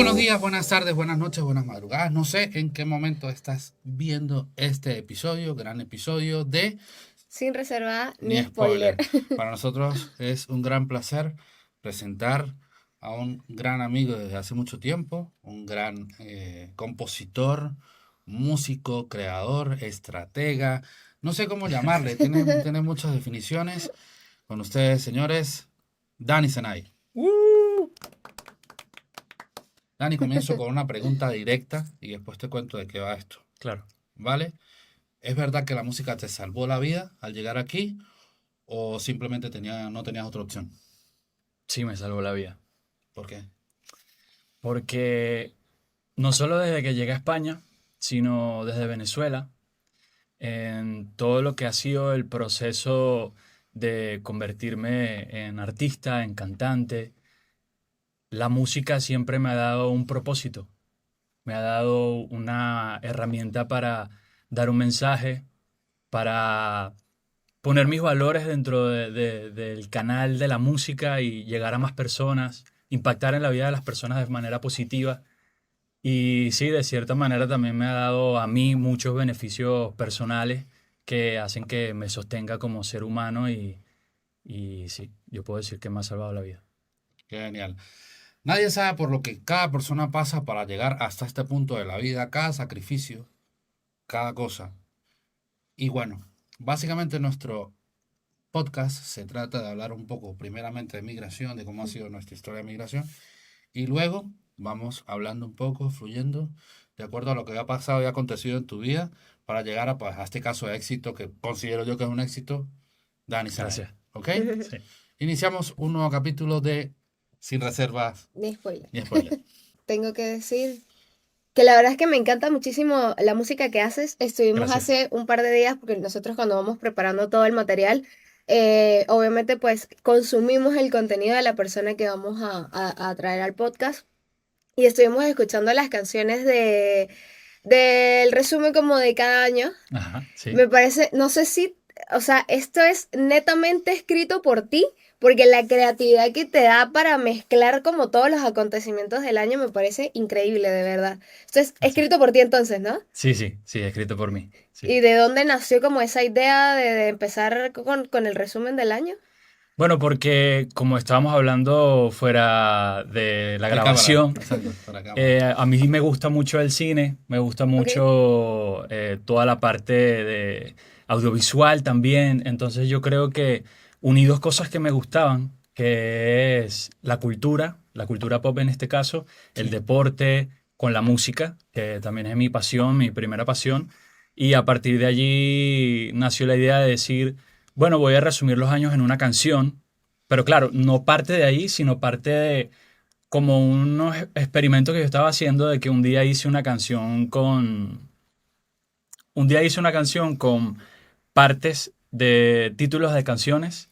buenos días, buenas tardes, buenas noches, buenas madrugadas. No sé en qué momento estás viendo este episodio, gran episodio de Sin reserva Ni ni spoiler. Spoiler. Para nosotros es un gran placer presentar a un gran amigo desde hace mucho tiempo, un gran compositor, músico, creador, estratega, no sé cómo llamarle, tiene muchas definiciones. Con ustedes, señores, Dani Senay. ¡Uh! Dani, comienzo con una pregunta directa y después te cuento de qué va esto. Claro, ¿Vale? ¿Es verdad que la música te salvó la vida al llegar aquí o simplemente no tenías otra opción? sí me salvó la vida. ¿Por qué? Porque no solo desde que llegué a España, sino desde Venezuela, en todo lo que ha sido el proceso de convertirme en artista, en cantante, la música siempre me ha dado un propósito, me ha dado una herramienta para dar un mensaje, para poner mis valores dentro del canal de la música y llegar a más personas, impactar en la vida de las personas de manera positiva. Y sí, de cierta manera también me ha dado a mí muchos beneficios personales que hacen que me sostenga como ser humano y sí, yo puedo decir que me ha salvado la vida. Qué genial. Nadie sabe por lo que cada persona pasa para llegar hasta este punto de la vida, cada sacrificio, cada cosa. Y bueno, básicamente nuestro podcast se trata de hablar un poco primeramente de migración, de cómo ha sido nuestra historia de migración, y luego vamos hablando un poco, fluyendo, de acuerdo a lo que ha pasado y ha acontecido en tu vida, para llegar a, pues, a este caso de éxito que considero yo que es un éxito, Dani Sanay. Gracias. ¿Ok? Sí. Iniciamos un nuevo capítulo de Sin Reservas Ni spoiler. ni Spoiler. Tengo que decir que la verdad es que me encanta muchísimo la música que haces. Estuvimos Gracias. hace un par de días, porque nosotros cuando vamos preparando todo el material, obviamente pues consumimos el contenido de la persona que vamos a traer al podcast. Y estuvimos escuchando las canciones del resumen como de cada año. Ajá, sí. Me parece, no sé si, o sea, esto es netamente escrito por ti, porque la creatividad que te da para mezclar como todos los acontecimientos del año me parece increíble, de verdad. Esto es Gracias. escrito por ti entonces, ¿no? Sí, sí, sí, escrito por mí. Sí. ¿Y de dónde nació como esa idea de empezar con el resumen del año? Bueno, porque como estábamos hablando fuera de la De cámara, grabación, exacto, para cámara. a mí me gusta mucho el cine, me gusta Ok. mucho toda la parte de audiovisual también, entonces yo creo que uní dos cosas que me gustaban, que es la cultura pop en este caso, el Sí. deporte con la música, que también es mi pasión, mi primera pasión, y a partir de allí nació la idea de decir, bueno, voy a resumir los años en una canción, pero claro, no parte de ahí, sino parte de como unos experimentos que yo estaba haciendo de que un día hice una canción con partes de títulos de canciones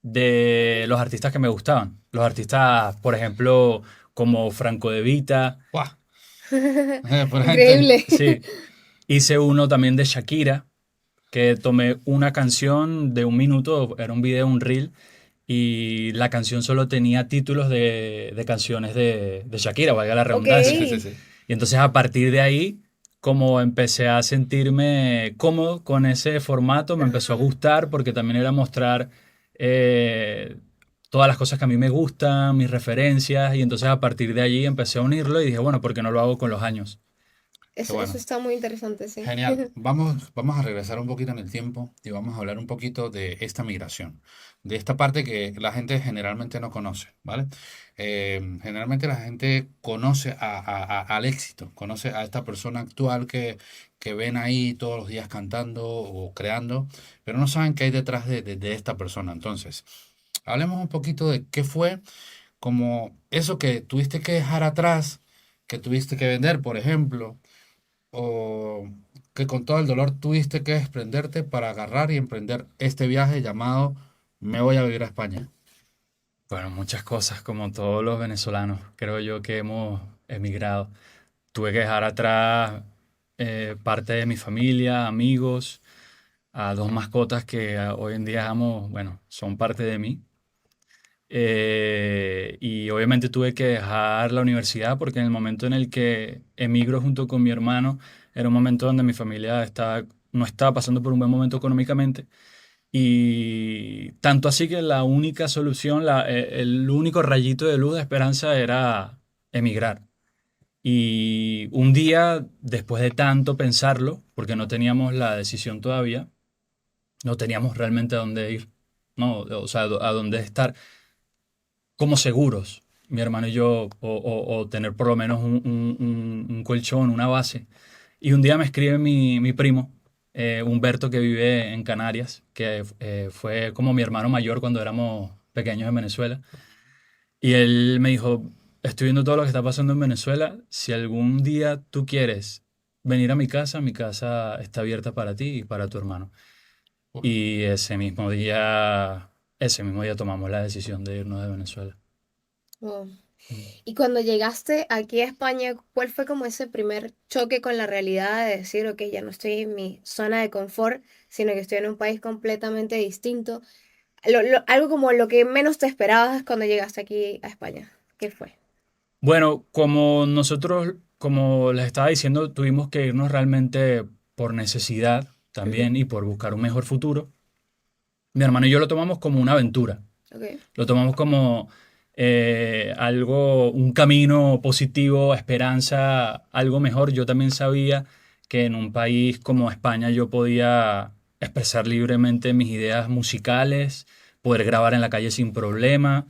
de los artistas que me gustaban. Los artistas, por ejemplo, como Franco De Vita, ¡Guau! Por gente. Increíble. sí. Hice uno también de Shakira, que tomé una canción de un minuto, era un video, un reel, y la canción solo tenía títulos de canciones de Shakira, valga la Ok. redundancia. Sí, sí, sí. Y entonces a partir de ahí, como empecé a sentirme cómodo con ese formato, me empezó a Ajá. gustar porque también era mostrar eh, todas las cosas que a mí me gustan, mis referencias, y entonces a partir de allí empecé a unirlo y dije, bueno, ¿por qué no lo hago con los años? Qué Eso bueno. está muy interesante, sí. Genial. Vamos a regresar un poquito en el tiempo y vamos a hablar un poquito de esta migración, de esta parte que la gente generalmente no conoce, ¿vale? Generalmente la gente conoce al éxito, conoce a esta persona actual que ven ahí todos los días cantando o creando, pero no saben qué hay detrás de esta persona. Entonces, hablemos un poquito de qué fue como eso que tuviste que dejar atrás, que tuviste que vender, por ejemplo, o que con todo el dolor tuviste que desprenderte para agarrar y emprender este viaje llamado Me voy a vivir a España. Bueno, muchas cosas, como todos los venezolanos, creo yo que hemos emigrado. Tuve que dejar atrás parte de mi familia, amigos, a dos mascotas que hoy en día amo, bueno, son parte de mí. Y obviamente tuve que dejar la universidad porque en el momento en el que emigro junto con mi hermano, era un momento donde mi familia no estaba pasando por un buen momento económicamente. Y tanto así que la única solución, el único rayito de luz de esperanza era emigrar. Y un día, después de tanto pensarlo, porque no teníamos la decisión todavía, no teníamos realmente a dónde ir, ¿no? O sea, a dónde estar como seguros, mi hermano y yo, o tener por lo menos un colchón, una base. Y un día me escribe mi primo, Humberto, que vive en Canarias, que fue como mi hermano mayor cuando éramos pequeños en Venezuela. Y él me dijo, estoy viendo todo lo que está pasando en Venezuela. Si algún día tú quieres venir a mi casa está abierta para ti y para tu hermano. Uf. Y ese mismo día tomamos la decisión de irnos de Venezuela. Wow. Mm. Y cuando llegaste aquí a España, ¿cuál fue como ese primer choque con la realidad de decir, ok, ya no estoy en mi zona de confort, sino que estoy en un país completamente distinto? Algo como lo que menos te esperabas cuando llegaste aquí a España. ¿Qué fue? Bueno, como nosotros, como les estaba diciendo, tuvimos que irnos realmente por necesidad Ujú. también y por buscar un mejor futuro. Mi hermano y yo lo tomamos como una aventura. Ok. Lo tomamos como algo, un camino positivo, esperanza, algo mejor. Yo también sabía que en un país como España yo podía expresar libremente mis ideas musicales, poder grabar en la calle sin problema,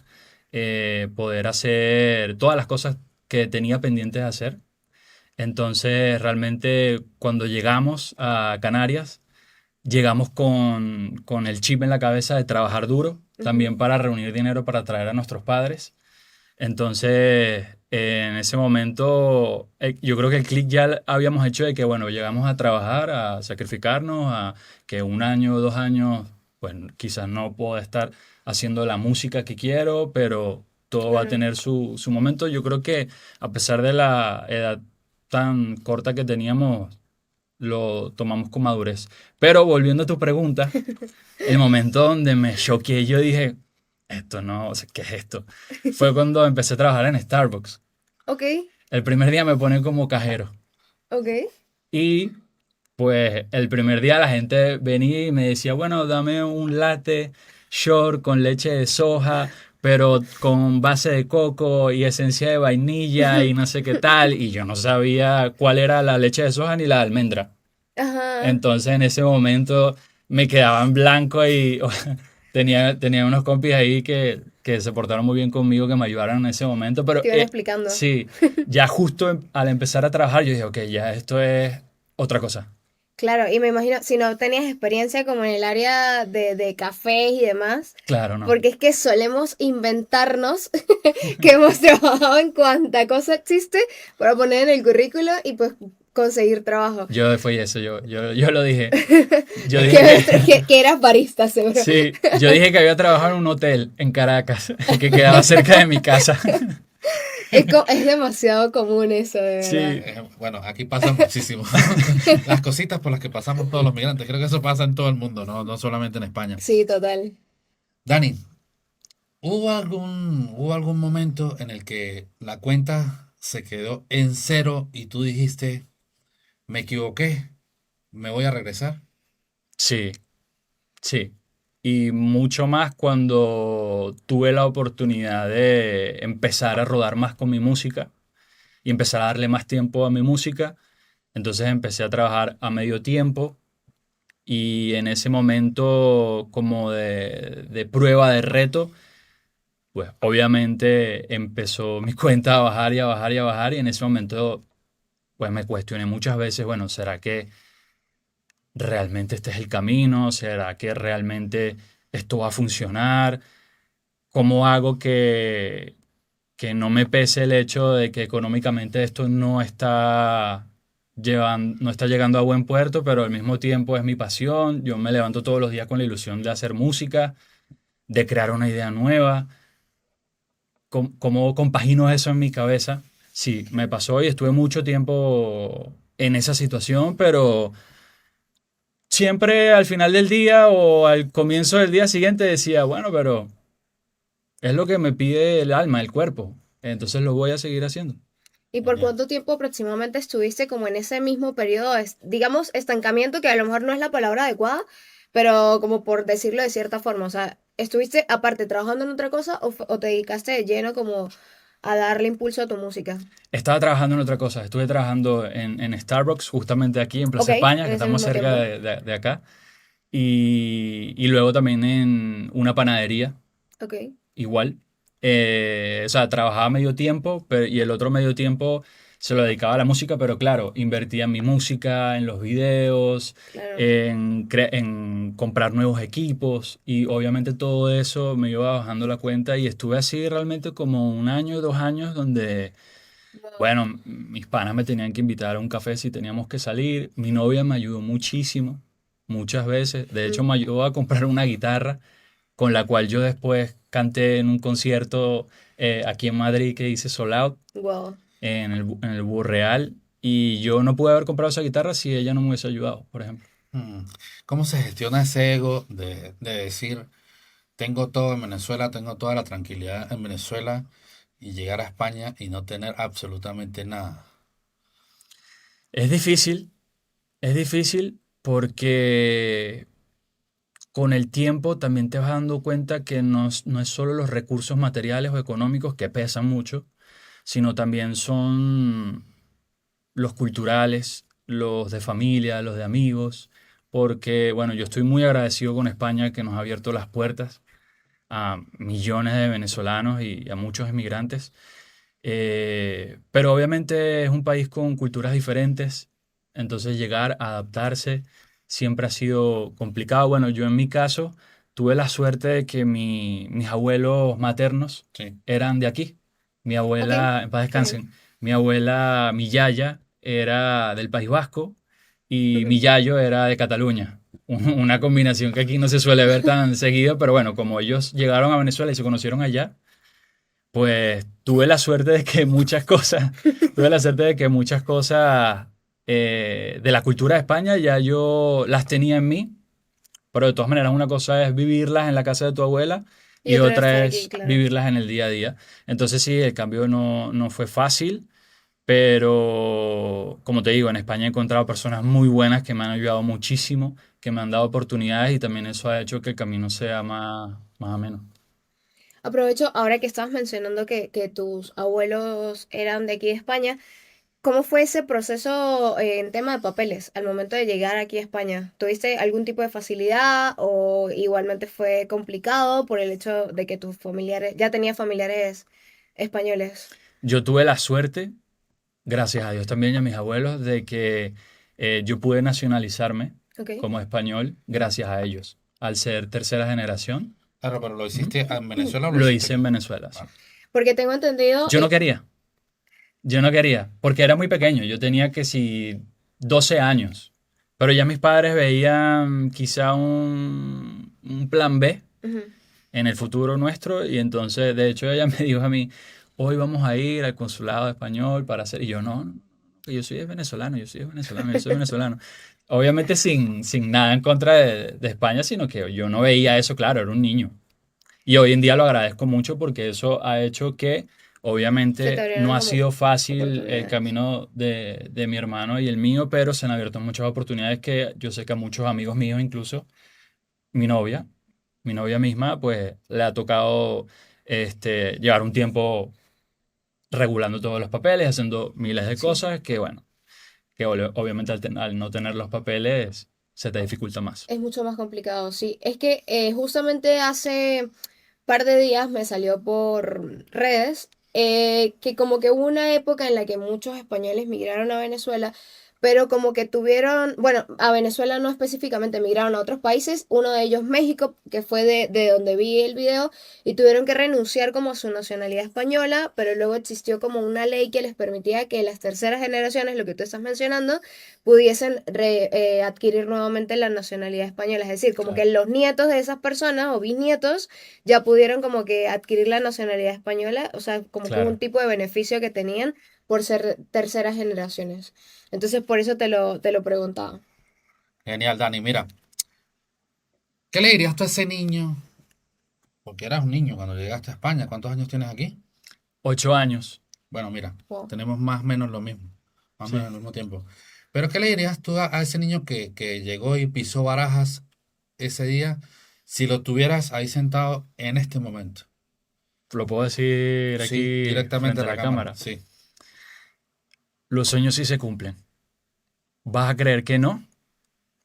poder hacer todas las cosas que tenía pendientes de hacer. Entonces, realmente, cuando llegamos a Canarias, llegamos con el chip en la cabeza de trabajar duro, Ujú. también para reunir dinero para traer a nuestros padres. Entonces, en ese momento, yo creo que el clic ya habíamos hecho de que, bueno, llegamos a trabajar, a sacrificarnos, a que un año o 2 años, bueno, quizás no puedo estar haciendo la música que quiero, pero todo va a Claro. tener su momento. Yo creo que a pesar de la edad tan corta que teníamos, lo tomamos con madurez. Pero volviendo a tu pregunta, el momento donde me choqué, yo dije, esto no, o sea, ¿qué es esto? Fue cuando empecé a trabajar en Starbucks. Ok, El primer día me ponen como cajero. ok. Y pues el primer día la gente venía y me decía, bueno, dame un latte short con leche de soja, pero con base de coco y esencia de vainilla y no sé qué tal. Y yo no sabía cuál era la leche de soja ni la de almendra. Ajá. Entonces en ese momento me quedaba en blanco y tenía unos compis ahí que se portaron muy bien conmigo, que me ayudaron en ese momento, pero Te iban explicando. sí, ya justo al empezar a trabajar yo dije, ok, ya esto es otra cosa. Claro, y me imagino, si no tenías experiencia como en el área de cafés y demás, Claro, no. porque es que solemos inventarnos que hemos trabajado en cuanta cosa existe para poner en el currículo y pues conseguir trabajo. Yo fue eso, yo lo dije. Yo Que, dije que eras barista, seguro. sí, yo dije que había trabajado en un hotel en Caracas, que quedaba cerca de mi casa. Es demasiado común eso, de verdad. Sí, Bueno, aquí pasa muchísimo. Las cositas por las que pasamos todos los migrantes. Creo que eso pasa en todo el mundo, no, no solamente en España. Sí, total. Dani, ¿hubo algún momento en el que la cuenta se quedó en cero y tú dijiste, me equivoqué, me voy a regresar? sí, sí. Y mucho más cuando tuve la oportunidad de empezar a rodar más con mi música y empezar a darle más tiempo a mi música. Entonces empecé a trabajar a medio tiempo y en ese momento como de prueba, de reto, pues obviamente empezó mi cuenta a bajar y a bajar y a bajar y en ese momento pues me cuestioné muchas veces, bueno, ¿será que realmente este es el camino? ¿Será que realmente esto va a funcionar? ¿Cómo hago que no me pese el hecho de que económicamente esto no está llegando a buen puerto, pero al mismo tiempo es mi pasión? Yo me levanto todos los días con la ilusión de hacer música, de crear una idea nueva. ¿Cómo compagino eso en mi cabeza? Sí, me pasó y estuve mucho tiempo en esa situación, pero siempre al final del día o al comienzo del día siguiente decía, bueno, pero Es lo que me pide el alma, el cuerpo. Entonces lo voy a seguir haciendo. ¿Y por Genial. cuánto tiempo aproximadamente estuviste como en ese mismo periodo, digamos, estancamiento, que a lo mejor no es la palabra adecuada, pero como por decirlo de cierta forma? O sea, ¿estuviste aparte trabajando en otra cosa o te dedicaste de lleno como a darle impulso a tu música? Estaba trabajando en otra cosa. Estuve trabajando en Starbucks, justamente aquí en Ok, Plaza España, en que ese estamos mismo cerca tiempo. de acá. Y luego también en una panadería, Ok, igual. O sea, trabajaba medio tiempo y el otro medio tiempo se lo dedicaba a la música, pero claro, invertía en mi música, en los videos, claro. en comprar nuevos equipos y obviamente todo eso me iba bajando la cuenta y estuve así realmente como un año, 2 años donde, Wow. bueno, mis panas me tenían que invitar a un café si teníamos que salir. Mi novia me ayudó muchísimo, muchas veces. De hecho, me ayudó a comprar una guitarra con la cual yo después canté en un concierto aquí en Madrid que hice Sold Out Wow. en el Burreal. Y yo no pude haber comprado esa guitarra si ella no me hubiese ayudado, por ejemplo. Mm. ¿Cómo se gestiona ese ego de decir, tengo todo en Venezuela, tengo toda la tranquilidad en Venezuela y llegar a España y no tener absolutamente nada? Es difícil, es difícil porque con el tiempo también te vas dando cuenta que no es solo los recursos materiales o económicos que pesan mucho, sino también son los culturales, los de familia, los de amigos, porque bueno, yo estoy muy agradecido con España que nos ha abierto las puertas a millones de venezolanos y a muchos inmigrantes. Pero obviamente es un país con culturas diferentes, entonces llegar a adaptarse siempre ha sido complicado. Bueno, yo en mi caso tuve la suerte de que mis abuelos maternos Sí. eran de aquí. Mi Ok, abuela, en paz qué bien. descansen, mi abuela, mi yaya, era del País Vasco y Ujú. mi yayo era de Cataluña. Una combinación que aquí no se suele ver tan seguido, pero bueno, como ellos llegaron a Venezuela y se conocieron allá, pues tuve la suerte de que muchas cosas, tuve la suerte de que muchas cosas de la cultura de España ya yo las tenía en mí, pero de todas maneras una cosa es vivirlas en la casa de tu abuela Y y otra vez estar otra aquí, es claro. vivirlas en el día a día. Entonces sí, el cambio no fue fácil, pero como te digo, en España he encontrado personas muy buenas que me han ayudado muchísimo, que me han dado oportunidades y también eso ha hecho que el camino sea más ameno. Aprovecho ahora que estabas mencionando que tus abuelos eran de aquí de España. ¿Cómo fue ese proceso en tema de papeles al momento de llegar aquí a España? ¿Tuviste algún tipo de facilidad o igualmente fue complicado por el hecho de que tus familiares, ya tenías familiares españoles? Yo tuve la suerte, gracias a Dios también y a mis abuelos, de que yo pude nacionalizarme Ok. como español gracias a ellos. Al ser tercera generación, Claro, pero ¿lo ujú, hiciste en Venezuela o lo lo hiciste hice en aquí? Venezuela, sí. Vale. Porque tengo entendido, Yo no quería, yo no quería, porque era muy pequeño. Yo tenía que si 12 años, pero ya mis padres veían quizá un plan B ujú, en el futuro nuestro y entonces, de hecho, ella me dijo a mí, hoy vamos a ir al consulado español para hacer, y yo no, que yo soy venezolano, yo soy venezolano, yo soy venezolano. Obviamente sin nada en contra de España, sino que yo no veía eso, claro, era un niño. Y hoy en día lo agradezco mucho porque eso ha hecho que, se te obviamente, no abrieron ha como sido fácil el oportunidades. camino de mi hermano y el mío, pero se han abierto muchas oportunidades que yo sé que a muchos amigos míos, incluso mi novia, mi novia misma, pues le ha tocado llevar un tiempo regulando todos los papeles, haciendo miles de Sí. cosas que, bueno, que obviamente al no tener los papeles se te dificulta más. Es mucho más complicado, sí. Es que justamente hace par de días me salió por redes que como que hubo una época en la que muchos españoles migraron a Venezuela, pero como que tuvieron, bueno, a Venezuela no específicamente, migraron a otros países, uno de ellos México, que fue de donde vi el video, y tuvieron que renunciar como a su nacionalidad española, pero luego existió como una ley que les permitía que las terceras generaciones, lo que tú estás mencionando, pudiesen adquirir nuevamente la nacionalidad española. Es decir, como que Claro, los nietos de esas personas o bisnietos ya pudieron como que adquirir la nacionalidad española, o sea, como que un claro. tipo de beneficio que tenían por ser terceras generaciones. Entonces, por eso te lo preguntaba. Genial, Dani. Mira, ¿qué le dirías tú a ese niño porque eras un niño cuando llegaste a España. ¿Cuántos años tienes aquí? 8 años, Bueno, mira, Wow. tenemos más o menos lo mismo, más o menos sí. al mismo tiempo. Pero ¿qué le dirías tú a ese niño que llegó y pisó Barajas ese día si lo tuvieras ahí sentado en este momento? Lo puedo decir Sí, aquí directamente frente a a la la cámara, cámara. sí. Los sueños sí se cumplen. Vas a creer que no,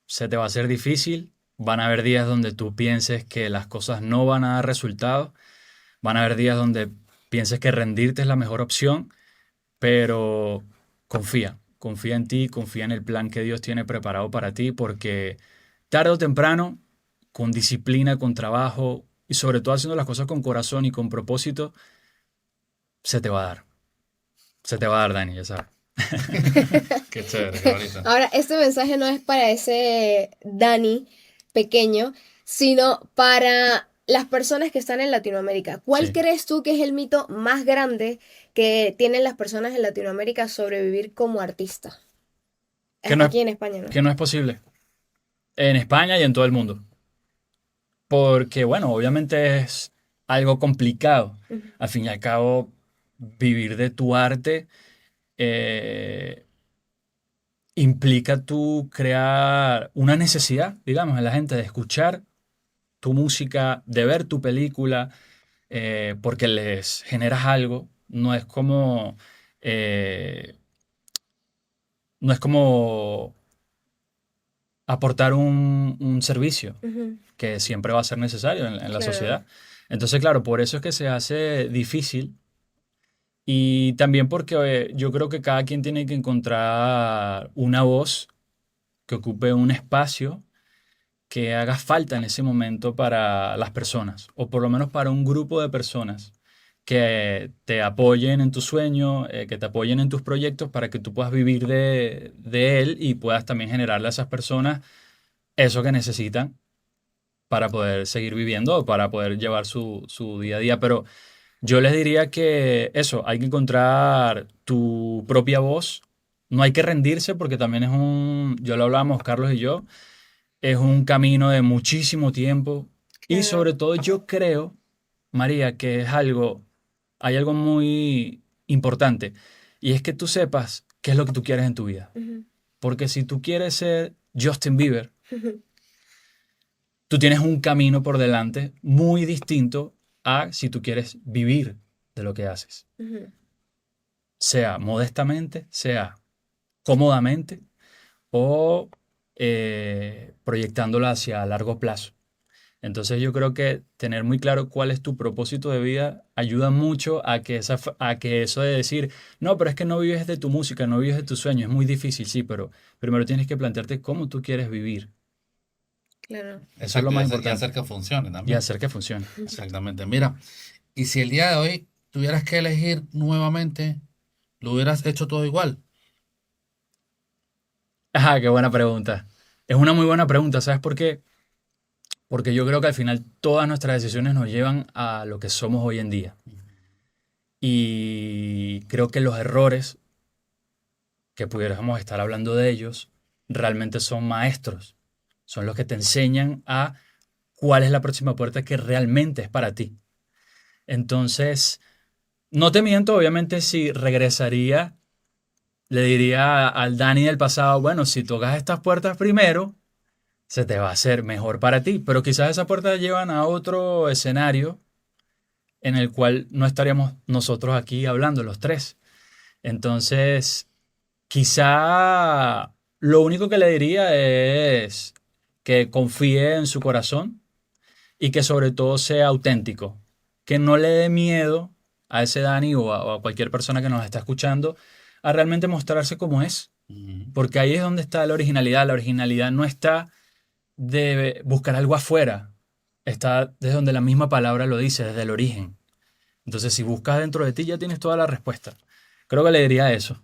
se te va a hacer difícil, van a haber días donde tú pienses que las cosas no van a dar resultado, van a haber días donde pienses que rendirte es la mejor opción, pero confía, confía en ti, confía en el plan que Dios tiene preparado para ti, porque tarde o temprano, con disciplina, con trabajo y sobre todo haciendo las cosas con corazón y con propósito, se te va a dar. Se te va a dar, Dani, ya sabes. Qué chévere, qué bonito. Ahora, este mensaje no es para ese Dani pequeño, sino para las personas que están en Latinoamérica. ¿Cuál Sí. crees tú que es el mito más grande que tienen las personas en Latinoamérica sobre vivir como artista? Que no es, Aquí en España, ¿no? que no es posible. En España y en todo el mundo. Porque, bueno, obviamente es algo complicado. Ujú, Al fin y al cabo, vivir de tu arte eh, implica tú crear una necesidad, digamos, en la gente de escuchar tu música, de ver tu película, porque les generas algo. Eh, no es como aportar un servicio ujú, que siempre va a ser necesario en la claro. sociedad. Entonces, claro, por eso es que se hace difícil y también porque yo creo que cada quien tiene que encontrar una voz que ocupe un espacio que haga falta en ese momento para las personas, o por lo menos para un grupo de personas que te apoyen en tu sueño, que te apoyen en tus proyectos para que tú puedas vivir de él y puedas también generarle a esas personas eso que necesitan para poder seguir viviendo o para poder llevar su día a día. Pero yo les diría que eso, hay que encontrar tu propia voz. No hay que rendirse porque también yo lo hablábamos Carlos y yo, es un camino de muchísimo tiempo y Claro. sobre todo yo creo, María, que hay algo muy importante y es que tú sepas qué es lo que tú quieres en tu vida. Ujú, Porque si tú quieres ser Justin Bieber, ujú, tú tienes un camino por delante muy distinto a si tú quieres vivir de lo que haces. ujú. Sea modestamente, sea cómodamente o proyectándolo hacia largo plazo. Entonces yo creo que tener muy claro cuál es tu propósito de vida ayuda mucho a que eso de decir, no, pero es que no vives de tu música, no vives de tu sueño, es muy difícil, sí, pero primero tienes que plantearte cómo tú quieres vivir. Claro. Eso es lo Exacto, más y hacer importante que funcione y también. hacer que funcione. Exactamente. Mira, y si el día de hoy tuvieras que elegir nuevamente, ¿lo hubieras hecho todo igual? Ajá, qué buena pregunta. Es una muy buena pregunta, ¿sabes por qué? Porque yo creo que al final todas nuestras decisiones nos llevan a lo que somos hoy en día. Y creo que los errores, que pudiéramos estar hablando de ellos, realmente son maestros. Son los que te enseñan a cuál es la próxima puerta que realmente es para ti. Entonces, no te miento, obviamente si regresaría, le diría al Dani del pasado, bueno, si tocas estas puertas primero, se te va a hacer mejor para ti, pero quizás esas puertas llevan a otro escenario en el cual no estaríamos nosotros aquí hablando los tres. Entonces, quizá lo único que le diría es que confíe en su corazón y que sobre todo sea auténtico, que no le dé miedo a ese Dani o a cualquier persona que nos está escuchando a realmente mostrarse como es, Ujú. porque ahí es donde está la originalidad no está de buscar algo afuera, está desde donde la misma palabra lo dice, desde el origen. Entonces, si buscas dentro de ti, ya tienes toda la respuesta. Creo que le diría eso.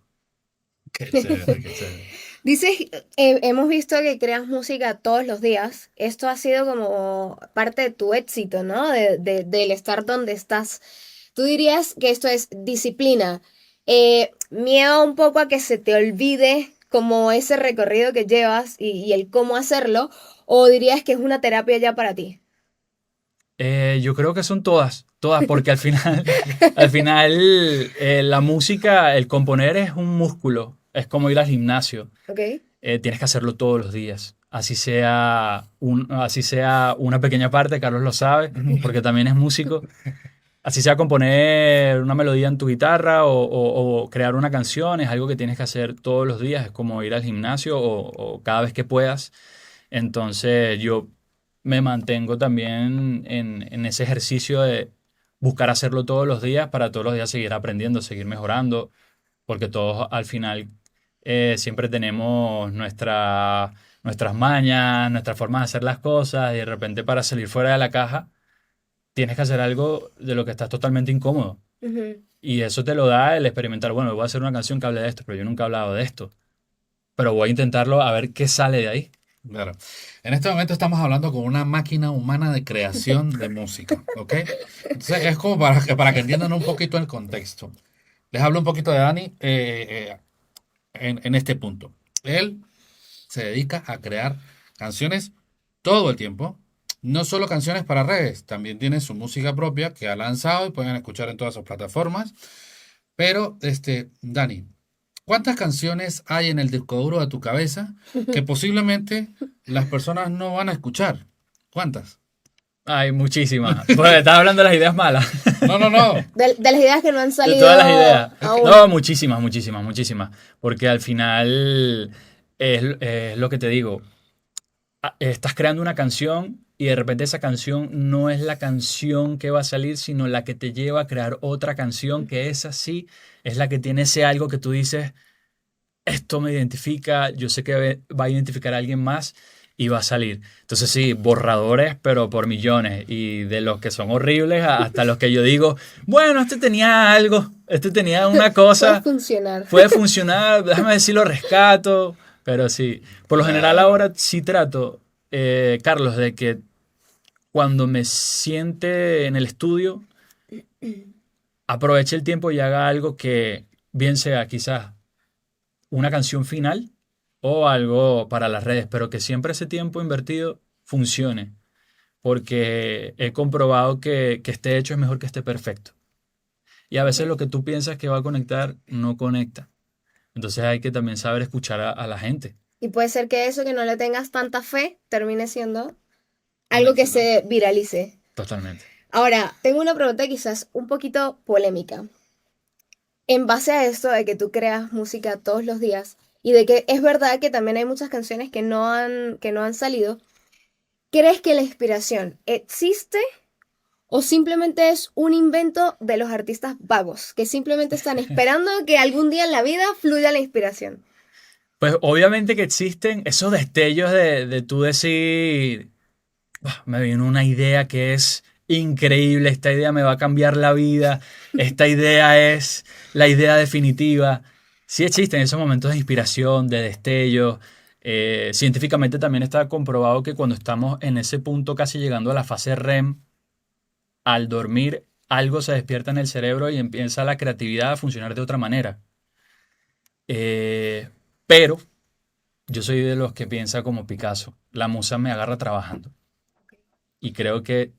Qué chévere, qué chévere. Dices, hemos visto que creas música todos los días. Esto ha sido como parte de tu éxito, ¿no? Del estar donde estás. ¿Tú dirías que esto es disciplina? Miedo un poco a que se te olvide como ese recorrido que llevas y el cómo hacerlo, ¿o dirías que es una terapia ya para ti? Yo creo que son todas, porque al final, la música, el componer es un músculo, es como ir al gimnasio. ¿Ok? Tienes que hacerlo todos los días. Así sea una pequeña parte, Carlos lo sabe, porque también es músico. Así sea componer una melodía en tu guitarra o crear una canción, es algo que tienes que hacer todos los días, es como ir al gimnasio o cada vez que puedas. Entonces yo me mantengo también en ese ejercicio de buscar hacerlo todos los días para todos los días seguir aprendiendo, seguir mejorando, porque todos al final siempre tenemos nuestras mañas, nuestras formas de hacer las cosas y de repente para salir fuera de la caja tienes que hacer algo de lo que estás totalmente incómodo. Ujú. Y eso te lo da el experimentar, bueno, voy a hacer una canción que hable de esto, pero yo nunca he hablado de esto, pero voy a intentarlo a ver qué sale de ahí. Claro. En este momento estamos hablando con una máquina humana de creación de música, ¿ok? Entonces es como para que entiendan un poquito el contexto. Les hablo un poquito de Dani en este punto. Él se dedica a crear canciones todo el tiempo. No solo canciones para redes, también tiene su música propia que ha lanzado y pueden escuchar en todas sus plataformas. Pero, Dani, ¿cuántas canciones hay en el disco duro de tu cabeza que posiblemente las personas no van a escuchar? ¿Cuántas? Hay muchísimas. Pues estás hablando de las ideas malas. No, no, no. De las ideas que no han De salido todas las ideas. aún. No, muchísimas, muchísimas, muchísimas. Porque al final es lo que te digo. Estás creando una canción y de repente esa canción no es la canción que va a salir, sino la que te lleva a crear otra canción que esa sí es la que tiene ese algo que tú dices, esto me identifica, yo sé que va a identificar a alguien más y va a salir. Entonces sí, borradores, pero por millones. Y de los que son horribles hasta los que yo digo, bueno, este tenía algo, este tenía una Puede cosa, funcionar. puede funcionar, déjame ver si lo rescato. Pero sí, por lo general Claro. ahora sí trato, Carlos, de que cuando me siente en el estudio, aproveche el tiempo y haga algo que bien sea quizás una canción final o algo para las redes, pero que siempre ese tiempo invertido funcione, porque he comprobado que esté hecho es mejor que esté perfecto. Y a veces lo que tú piensas que va a conectar no conecta. Entonces hay que también saber escuchar a la gente. Y puede ser que eso que no le tengas tanta fe termine siendo Un algo que éxito. se viralice. Totalmente. Ahora, tengo una pregunta quizás un poquito polémica. En base a esto de que tú creas música todos los días y de que es verdad que también hay muchas canciones que no han salido, ¿crees que la inspiración existe o simplemente es un invento de los artistas vagos que simplemente están esperando que algún día en la vida fluya la inspiración? Pues obviamente que existen esos destellos de tú decir, "Buah, me vino una idea que es increíble, esta idea me va a cambiar la vida, esta idea es la idea definitiva". Sí existen esos momentos de inspiración, de destello. Científicamente también está comprobado que cuando estamos en ese punto casi llegando a la fase REM, al dormir algo se despierta en el cerebro y empieza la creatividad a funcionar de otra manera. Eh, pero yo soy de los que piensa como Picasso, la musa me agarra trabajando. Y creo que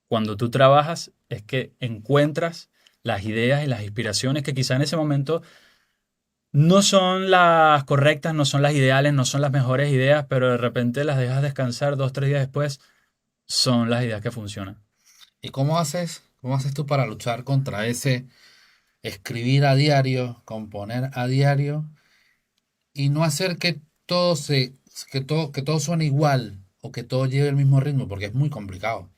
cuando tú trabajas es que encuentras las ideas y las inspiraciones que quizá en ese momento no son las correctas, no son las ideales, no son las mejores ideas, pero de repente las dejas descansar 2, 3 días después, son las ideas que funcionan. ¿Y cómo haces tú para luchar contra ese escribir a diario, componer a diario y no hacer que todo suene igual o que todo lleve el mismo ritmo? Porque es muy complicado,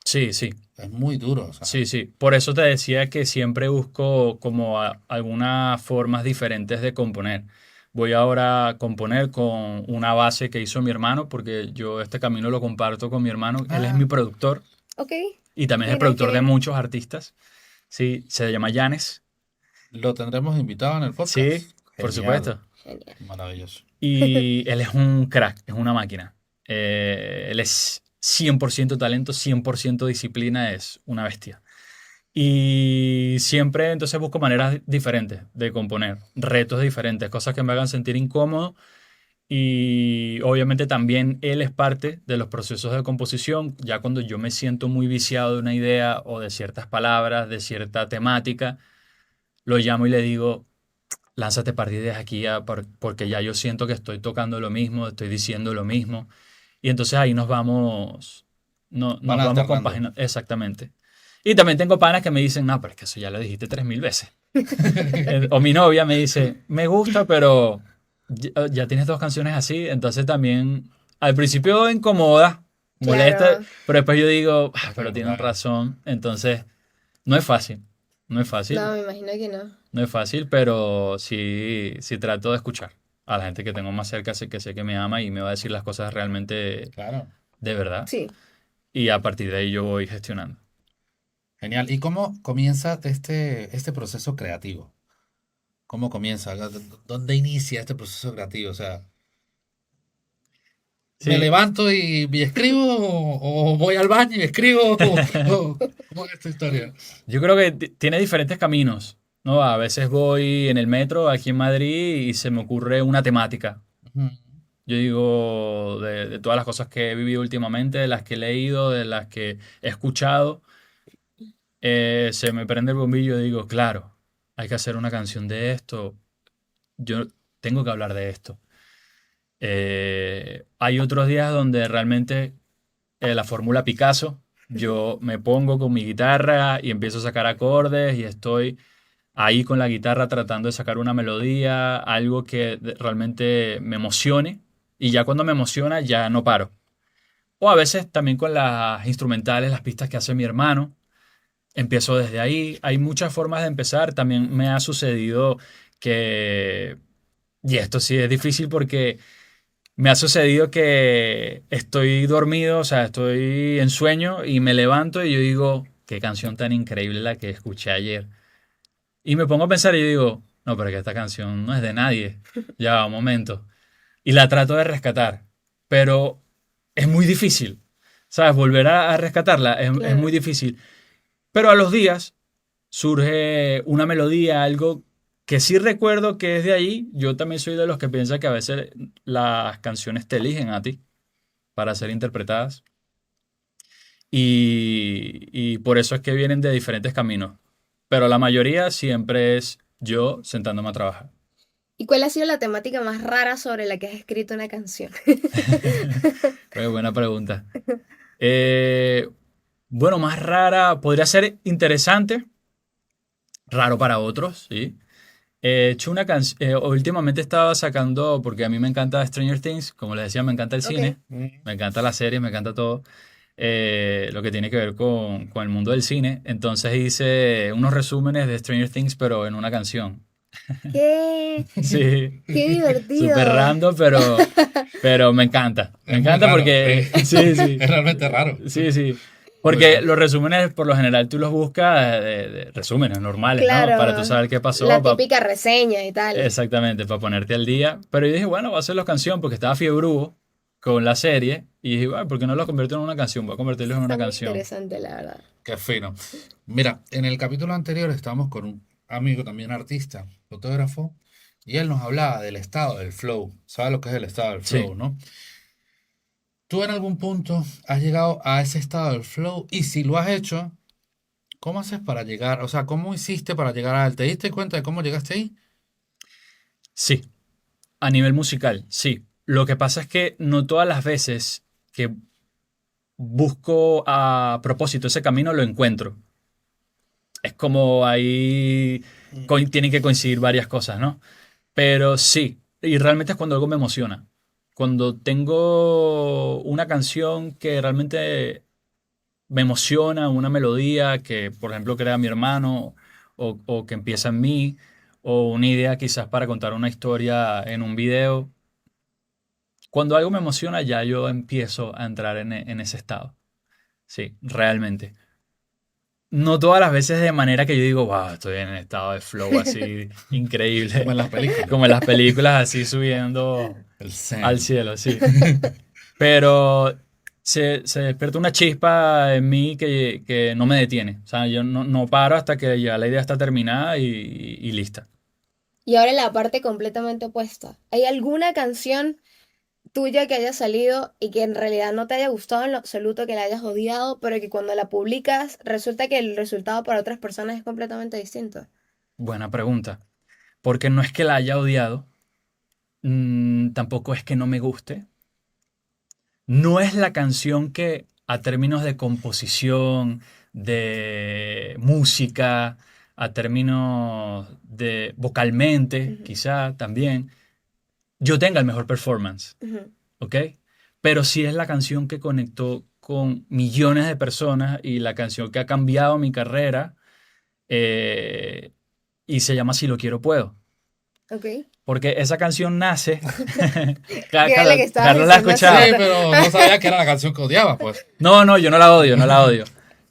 Sí, sí, es muy duro, o sea. sí, sí. Por eso te decía que siempre busco como algunas formas diferentes de componer. Voy ahora a componer con una base que hizo mi hermano, porque yo este camino lo comparto con mi hermano. Él es mi Ah, productor Ok, y también es el mira productor de que muchos artistas. Sí, se llama Yanes. lo tendremos invitado en el Sí, podcast. por Genial, supuesto. genial. maravilloso. Y él es un crack, es una máquina. Él es 100% talento, 100% disciplina, es una bestia. Y siempre entonces busco maneras diferentes de componer, retos diferentes, cosas que me hagan sentir incómodo Y obviamente también él es parte de los procesos de composición. Ya cuando yo me siento muy viciado de una idea o de ciertas palabras, de cierta temática, lo llamo y le digo, lánzate a partir de aquí porque ya yo siento que estoy tocando lo mismo, estoy diciendo lo mismo. Y entonces ahí nos vamos, no, Van nos vamos alternando. compaginando. Exactamente. Y también tengo panas que me dicen, no, pero es que eso ya lo dijiste 3000 veces. O mi novia me dice, me gusta, pero ya tienes dos canciones así. Entonces también al principio incomoda, molesta, Claro, pero después yo digo, "Ah, Es pero tienen normal. razón". Entonces no es fácil, no es no, fácil, me imagino que no. no es fácil, pero sí, sí trato de escuchar a la gente que tengo más cerca, sé que me ama y me va a decir las cosas realmente Claro. de verdad. Sí. Y a partir de ahí yo voy gestionando. Genial. ¿Y cómo comienza este proceso creativo? ¿Cómo comienza? ¿Dónde inicia este proceso creativo? O sea, ¿me Sí, levanto y escribo o voy al baño y escribo? ¿Cómo es esta historia? yo creo que tiene diferentes caminos, ¿no? A veces voy en el metro aquí en Madrid y se me ocurre una temática. Ujú. Yo digo, de todas las cosas que he vivido últimamente, de las que he leído, de las que he escuchado, se me prende el bombillo y digo, claro, hay que hacer una canción de esto, yo tengo que hablar de esto. Hay otros días donde realmente la fórmula Picasso, yo me pongo con mi guitarra y empiezo a sacar acordes y estoy ahí con la guitarra tratando de sacar una melodía, algo que realmente me emocione y ya cuando me emociona ya no paro. O a veces también con las instrumentales, las pistas que hace mi hermano, empiezo desde ahí. Hay muchas formas de empezar. También me ha sucedido que, y esto sí es difícil porque me ha sucedido que estoy dormido, o sea, estoy en sueño y me levanto y yo digo, qué canción tan increíble la que escuché ayer. Y me pongo a pensar y yo digo, no, pero que esta canción no es de nadie. Ya va, un momento. Y la trato de rescatar. Pero es muy difícil. ¿Sabes? Volver a rescatarla es muy Claro. difícil. Pero a los días surge una melodía, algo que sí recuerdo que es de ahí. Yo también soy de los que piensa que a veces las canciones te eligen a ti para ser interpretadas. Y por eso es que vienen de diferentes caminos. Pero la mayoría siempre es yo sentándome a trabajar. ¿Y cuál ha sido la temática más rara sobre la que has escrito una canción? Buena pregunta. Eh, bueno, más rara, podría ser interesante, raro para otros, ¿sí? He hecho una canción, últimamente estaba sacando, porque a mí me encanta Stranger Things, como les decía, me encanta el Ok. cine, me encanta la serie, me encanta todo, lo que tiene que ver con el mundo del cine. Entonces hice unos resúmenes de Stranger Things, pero en una canción. ¡Qué, Sí, qué súper divertido! random, pero me encanta. Me Es muy encanta raro. porque, sí, sí, Es realmente raro. sí, sí. Muy Porque bien. los resúmenes, por lo general, tú los buscas de resúmenes normales, ¿no? Para tú Claro, saber qué pasó, la típica reseña y tal. exactamente, para ponerte al día. Pero yo dije, bueno, voy a hacerlo canción porque estaba fiebrúo con la serie. Y dije, bueno, ¿por qué no lo convierto en una canción? Voy a convertirlo en Está una muy canción. interesante, la verdad. Qué fino. Mira, en el capítulo anterior estábamos con un amigo también artista, fotógrafo, y él nos hablaba del estado del flow. ¿Sabes lo que es el estado del Sí, flow, no? ¿Tú en algún punto has llegado a ese estado del flow? Y si lo has hecho, ¿cómo haces para llegar? O sea, ¿cómo hiciste para llegar a él? ¿Te diste cuenta de cómo llegaste ahí? sí. A nivel musical, sí. Lo que pasa es que no todas las veces que busco a propósito ese camino lo encuentro. Es como ahí tienen que coincidir varias cosas, ¿no? Pero sí, y realmente es cuando algo me emociona. Cuando tengo una canción que realmente me emociona, una melodía que, por ejemplo, crea mi hermano o que empieza en mí, o una idea quizás para contar una historia en un video. Cuando algo me emociona, ya yo empiezo a entrar en ese estado. Sí, realmente. No todas las veces de manera que yo digo, wow, estoy en estado de flow así Como increíble, en las películas. como en las películas así subiendo El al Zen. cielo, sí. Pero se despierta una chispa en mí que no me detiene. O sea, yo no paro hasta que ya la idea está terminada y lista. Y ahora la parte completamente opuesta. ¿Hay alguna canción tuya que haya salido y que en realidad no te haya gustado en lo absoluto, que la hayas odiado, pero que cuando la publicas resulta que el resultado para otras personas es completamente distinto? Buena pregunta. Porque no es que la haya odiado, tampoco es que no me guste. No es la canción que a términos de composición, de música, a términos de vocalmente, Ujú, quizá también, yo tenga el mejor performance, ujú. ¿ok? Pero sí es la canción que conectó con millones de personas y la canción que ha cambiado mi carrera, eh, y se llama Si lo quiero puedo. Ok. Porque esa canción nace. ¿Qué es lo Carlos, que estabas Carlos la ha diciendo hace Sí, escuchado. rato? pero no sabía que era la canción que odiaba, pues. No, no, yo no la odio, no la odio.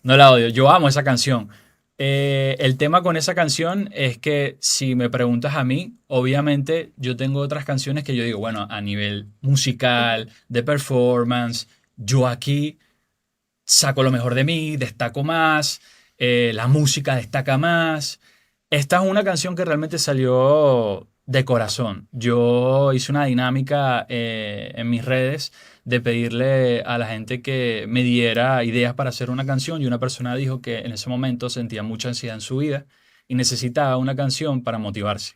No la odio. Yo amo esa canción. El tema con esa canción es que si me preguntas a mí, obviamente yo tengo otras canciones que yo digo, bueno, a nivel Ujú. musical, de performance, yo aquí saco lo mejor de mí, destaco más, la música destaca más. Esta es una canción que realmente salió de corazón. Yo hice una dinámica en mis redes de pedirle a la gente que me diera ideas para hacer una canción y una persona dijo que en ese momento sentía mucha ansiedad en su vida y necesitaba una canción para motivarse.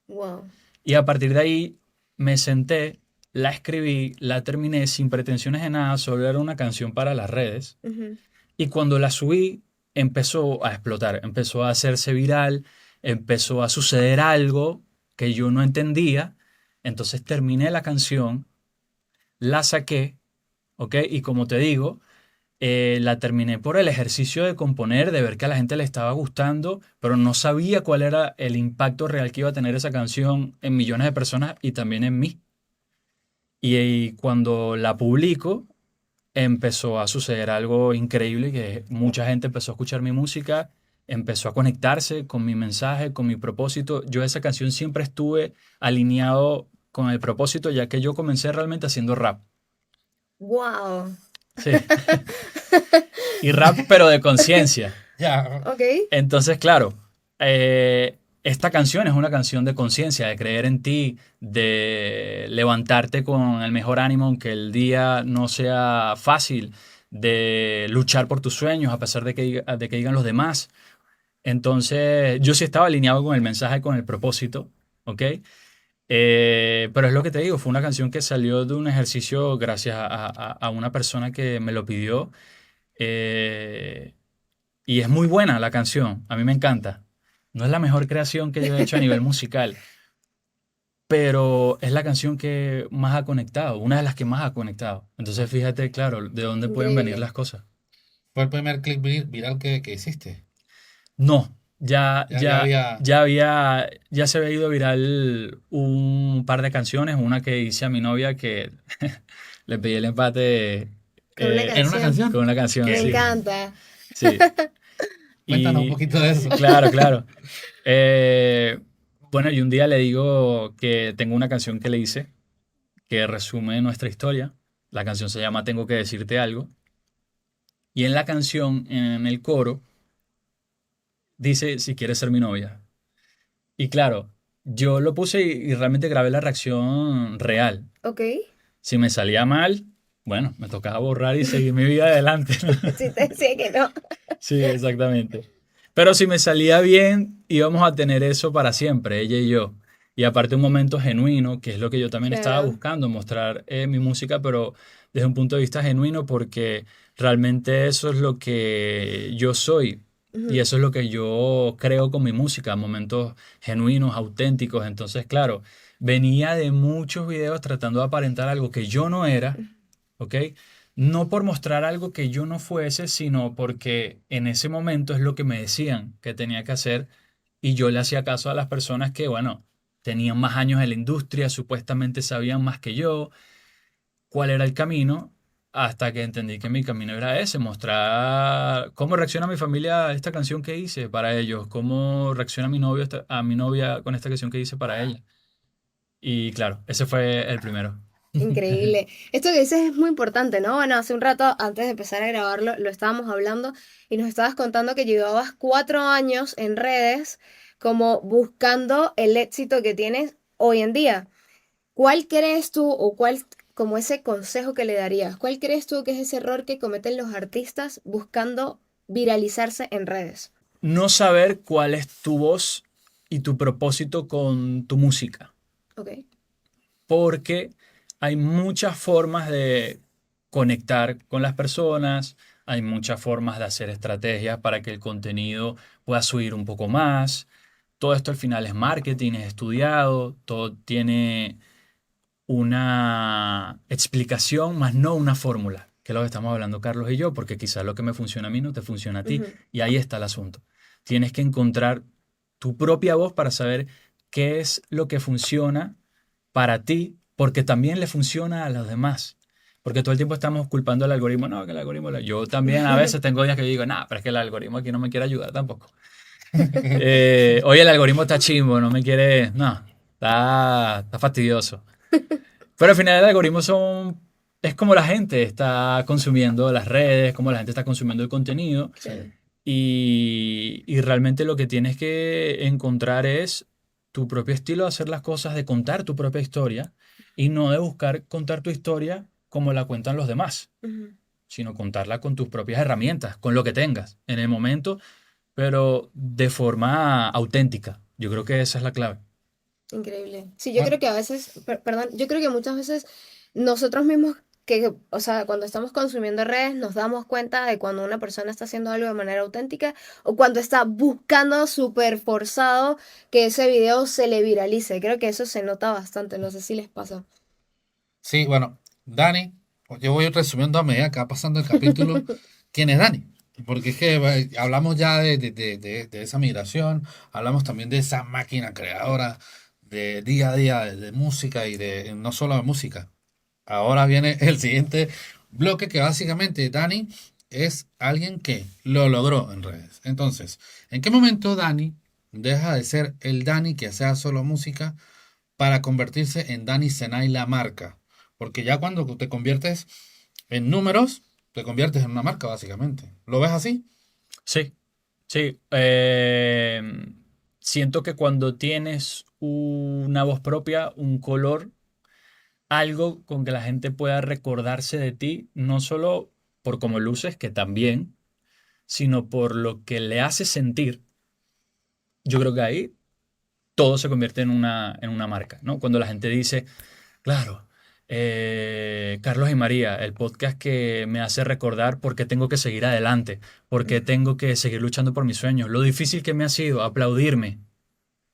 Wow. Y a partir de ahí me senté, la escribí, la terminé sin pretensiones de nada, solo era una canción para las redes. Ujú. Y cuando la subí, empezó a explotar, empezó a hacerse viral, empezó a suceder algo que yo no entendía. Entonces terminé la canción, la saqué, ¿ok? Y como te digo, la terminé por el ejercicio de componer, de ver que a la gente le estaba gustando, pero no sabía cuál era el impacto real que iba a tener esa canción en millones de personas y también en mí. Y cuando la publico, empezó a suceder algo increíble, que mucha gente empezó a escuchar mi música, empezó a conectarse con mi mensaje, con mi propósito. Yo esa canción siempre estuve alineado con el propósito, ya que yo comencé realmente haciendo rap. Wow. Sí. Y rap, pero de conciencia. Ya, Ok. Entonces, claro, esta canción es una canción de conciencia, de creer en ti, de levantarte con el mejor ánimo, aunque el día no sea fácil, de luchar por tus sueños a pesar de que digan los demás. Entonces, yo sí estaba alineado con el mensaje, con el propósito, ¿ok? Pero es lo que te digo, fue una canción que salió de un ejercicio gracias a una persona que me lo pidió. eh, y es muy buena la canción, a mí me encanta. No es la mejor creación que yo he hecho a nivel musical, pero es la canción que más ha conectado, una de las que más ha conectado. Entonces fíjate, claro, de dónde pueden venir Increíble. las cosas. fue el primer clip viral que hiciste. No, Ya había. ya se había ido viral un par de canciones, una que hice a mi novia que le pedí el empate Con una ¿Era una canción. con canción? una canción, Me ¿Qué? sí, encanta. sí. Cuéntanos un Y poquito de eso. claro, claro. Eh, bueno, y un día le digo que tengo una canción que le hice que resume nuestra historia. La canción se llama Tengo que decirte algo. Y en la canción, en el coro, dice si quieres ser mi novia. Y claro, yo lo puse y realmente grabé la reacción real. Ok. Si me salía mal, bueno, me tocaba borrar y seguir mi vida adelante. Si te decía que no. Sí, exactamente. Pero si me salía bien, íbamos a tener eso para siempre, ella y yo. Y aparte un momento genuino, que es lo que yo también estaba Claro. buscando, mostrar mi música, pero desde un punto de vista genuino, porque realmente eso es lo que yo soy. Y Ujú. eso es lo que yo creo con mi música, momentos genuinos, auténticos. Entonces, claro, venía de muchos videos tratando de aparentar algo que yo no era, ¿ok? No por mostrar algo que yo no fuese, sino porque en ese momento es lo que me decían que tenía que hacer y yo le hacía caso a las personas que, bueno, tenían más años en la industria, supuestamente sabían más que yo cuál era el camino, hasta que entendí que mi camino era ese, mostrar cómo reacciona mi familia a esta canción que hice para ellos, cómo reacciona mi novio a mi novia con esta canción que hice para ella. Y claro, ese fue el primero. Increíble. Esto que dices es muy importante, ¿no? Bueno, hace un rato, antes de empezar a grabarlo, lo estábamos hablando y nos estabas contando que llevabas 4 años en redes como buscando el éxito que tienes hoy en día. ¿Cuál crees tú o cuál como ese consejo que le darías? ¿Cuál crees tú que es ese error que cometen los artistas buscando viralizarse en redes? No saber cuál es tu voz y tu propósito con tu música, Ok. porque hay muchas formas de conectar con las personas, hay muchas formas de hacer estrategias para que el contenido pueda subir un poco más. Todo esto al final es marketing, es estudiado, todo tiene una explicación, más no una fórmula, que es lo que estamos hablando Carlos y yo, porque quizás lo que me funciona a mí no te funciona a ti, Ujú. y ahí está el asunto. Tienes que encontrar tu propia voz para saber qué es lo que funciona para ti, porque también le funciona a los demás. Porque todo el tiempo estamos culpando al algoritmo. No, que el algoritmo... Yo también a veces tengo días que digo, nah, pero es que el algoritmo aquí no me quiere ayudar tampoco. Oye, el algoritmo está chimbo, no me quiere... No, está fastidioso. Pero al final el algoritmo es como la gente está consumiendo las redes, como la gente está consumiendo el contenido. Claro. Y realmente lo que tienes que encontrar es tu propio estilo de hacer las cosas, de contar tu propia historia y no de buscar contar tu historia como la cuentan los demás, Ujú. sino contarla con tus propias herramientas, con lo que tengas en el momento, pero de forma auténtica. Yo creo que esa es la clave. Increíble. Sí, yo Bueno, creo que a veces, perdón, yo creo que muchas veces nosotros mismos o sea, cuando estamos consumiendo redes nos damos cuenta de cuando una persona está haciendo algo de manera auténtica o cuando está buscando súper forzado que ese video se le viralice. Creo que eso se nota bastante, no sé si les pasa. sí, bueno, Dani, pues yo voy resumiendo a medida que va pasando el capítulo, ¿quién es Dani? Porque es que hablamos ya de esa migración, hablamos también de esa máquina creadora de día a día de música y de no solo de música. Ahora viene el siguiente bloque que básicamente Dani es alguien que lo logró en redes. Entonces, ¿en qué momento Dani deja de ser el Dani que hacía solo música para convertirse en Dani Senay la marca? Porque ya cuando te conviertes en números, te conviertes en una marca básicamente. ¿Lo ves así? Sí, sí. Siento que cuando tienes una voz propia, un color, algo con que la gente pueda recordarse de ti, no solo por cómo luces, que también, sino por lo que le hace sentir, yo creo que ahí todo se convierte en una marca, ¿no? Cuando la gente dice, claro, Carlos y María, el podcast que me hace recordar por qué tengo que seguir adelante, por qué Ujú. tengo que seguir luchando por mis sueños, lo difícil que me ha sido aplaudirme,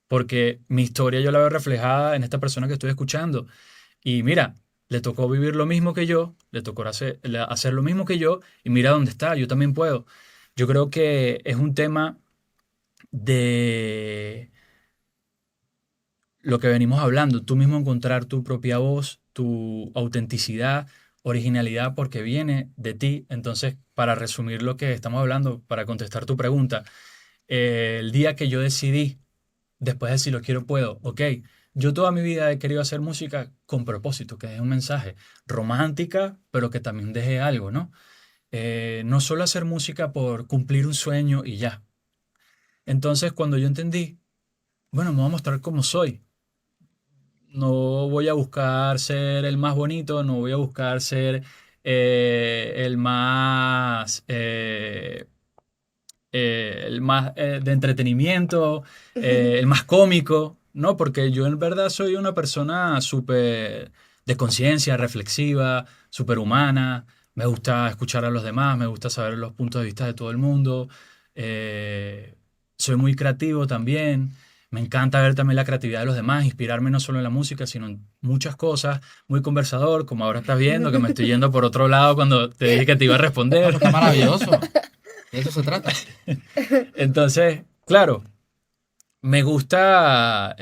porque mi historia yo la veo reflejada en esta persona que estoy escuchando. Y mira, le tocó vivir lo mismo que yo, le tocó hacer lo mismo que yo, y mira dónde está, yo también puedo. Yo creo que es un tema de lo que venimos hablando, tú mismo encontrar tu propia voz, tu autenticidad, originalidad, porque viene de ti. Entonces, para resumir lo que estamos hablando, para contestar tu pregunta, el día que yo decidí, después de si lo quiero, puedo, ok, yo toda mi vida he querido hacer música con propósito, que es un mensaje romántica, pero que también deje algo, ¿no? No solo hacer música por cumplir un sueño y ya. Entonces, cuando yo entendí, bueno, me voy a mostrar cómo soy. No voy a buscar ser el más bonito, no voy a buscar ser el más, de entretenimiento, el más cómico, ¿no? Porque yo en verdad soy una persona súper de conciencia, reflexiva, súper humana. Me gusta escuchar a los demás, me gusta saber los puntos de vista de todo el mundo. eh, Soy muy creativo también. Me encanta ver también la creatividad de los demás, inspirarme no solo en la música, sino en muchas cosas. Muy conversador, como ahora estás viendo, que me estoy yendo por otro lado cuando te dije que te iba a No, pues responder. está maravilloso. De eso se trata. Entonces, claro, me gusta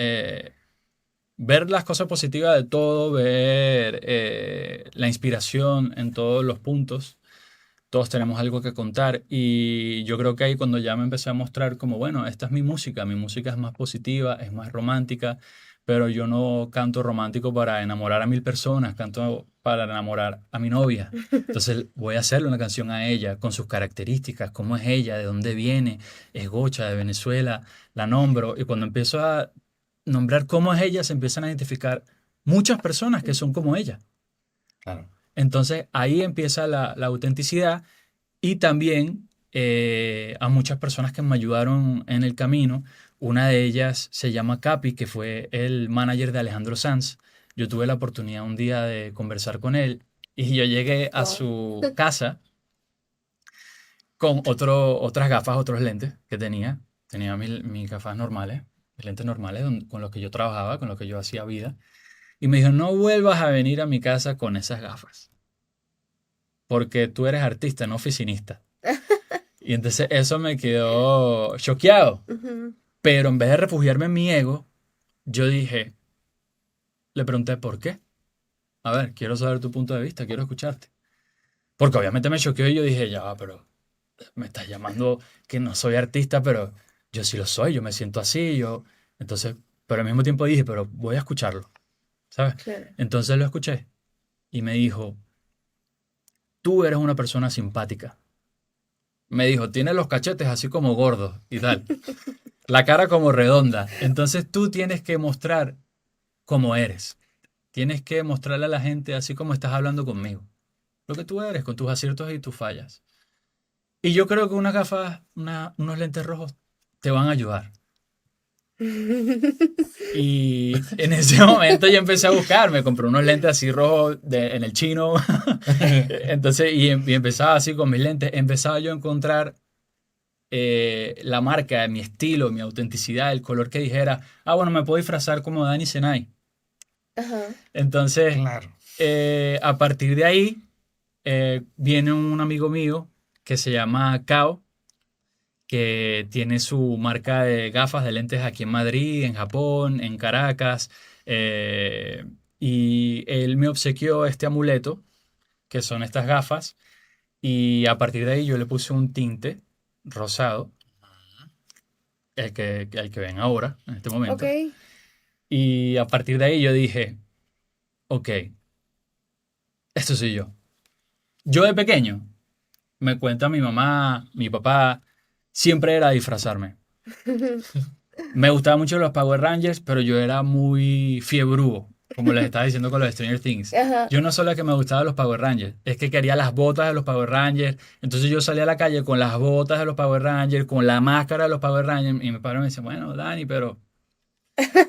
ver las cosas positivas de todo, ver la inspiración en todos los puntos. Todos tenemos algo que contar y yo creo que ahí cuando ya me empecé a mostrar como, bueno, esta es mi música es más positiva, es más romántica, pero yo no canto romántico para enamorar a 1000 personas, canto para enamorar a mi novia. Entonces voy a hacerle una canción a ella con sus características, cómo es ella, de dónde viene, es gocha de Venezuela, la nombro y cuando empiezo a nombrar cómo es ella, se empiezan a identificar muchas personas que son como ella. Claro. Entonces ahí empieza la autenticidad y también a muchas personas que me ayudaron en el camino. Una de ellas se llama Capi, que fue el manager de Alejandro Sanz. Yo tuve la oportunidad un día de conversar con él y yo llegué a Wow. su casa con otras gafas, otros lentes que tenía. Tenía mis gafas normales, mis lentes normales con los que yo trabajaba, con los que yo hacía vida. Y me dijo, no vuelvas a venir a mi casa con esas gafas, porque tú eres artista, no oficinista. Y entonces eso me quedó choqueado. Ujú. Pero en vez de refugiarme en mi ego, yo dije, le pregunté por qué. A ver, quiero saber tu punto de vista, quiero escucharte. Porque obviamente me choqueó y yo dije, ya, pero me estás llamando que no soy artista, pero yo sí lo soy, yo me siento así, yo... Entonces, pero al mismo tiempo dije, pero voy a escucharlo, ¿sabes? Claro. Entonces lo escuché y me dijo, tú eres una persona simpática. Me dijo, tienes los cachetes así como gordos y tal, la cara como redonda. Entonces tú tienes que mostrar cómo eres. Tienes que mostrarle a la gente así como estás hablando conmigo. Lo que tú eres, con tus aciertos y tus fallas. Y yo creo que unas gafas, unos lentes rojos te van a ayudar. Y en ese momento yo empecé a buscar, me compré unos lentes así rojos en el chino. Entonces, y empezaba así con mis lentes. Empezaba yo a encontrar la marca, mi estilo, mi autenticidad, el color que dijera, ah, bueno, me puedo disfrazar como Dani Senai. Ajá. Entonces, Claro. a partir de ahí, viene un amigo mío que se llama Kao, que tiene su marca de gafas de lentes aquí en Madrid, en Japón, en Caracas, eh, y él me obsequió este amuleto, que son estas gafas, y a partir de ahí yo le puse un tinte rosado, el que ven ahora, en este Ok. momento, y a partir de ahí yo dije, ok, esto soy yo. Yo de pequeño, me cuenta mi mamá, mi papá, siempre era disfrazarme. Me gustaban mucho los Power Rangers, pero yo era muy fiebrúo, como les estaba diciendo con los Stranger Things. Ajá. Yo no solo es que me gustaban los Power Rangers, es que quería las botas de los Power Rangers. Entonces yo salía a la calle con las botas de los Power Rangers, con la máscara de los Power Rangers, y mi padre me decía, bueno, Dani, pero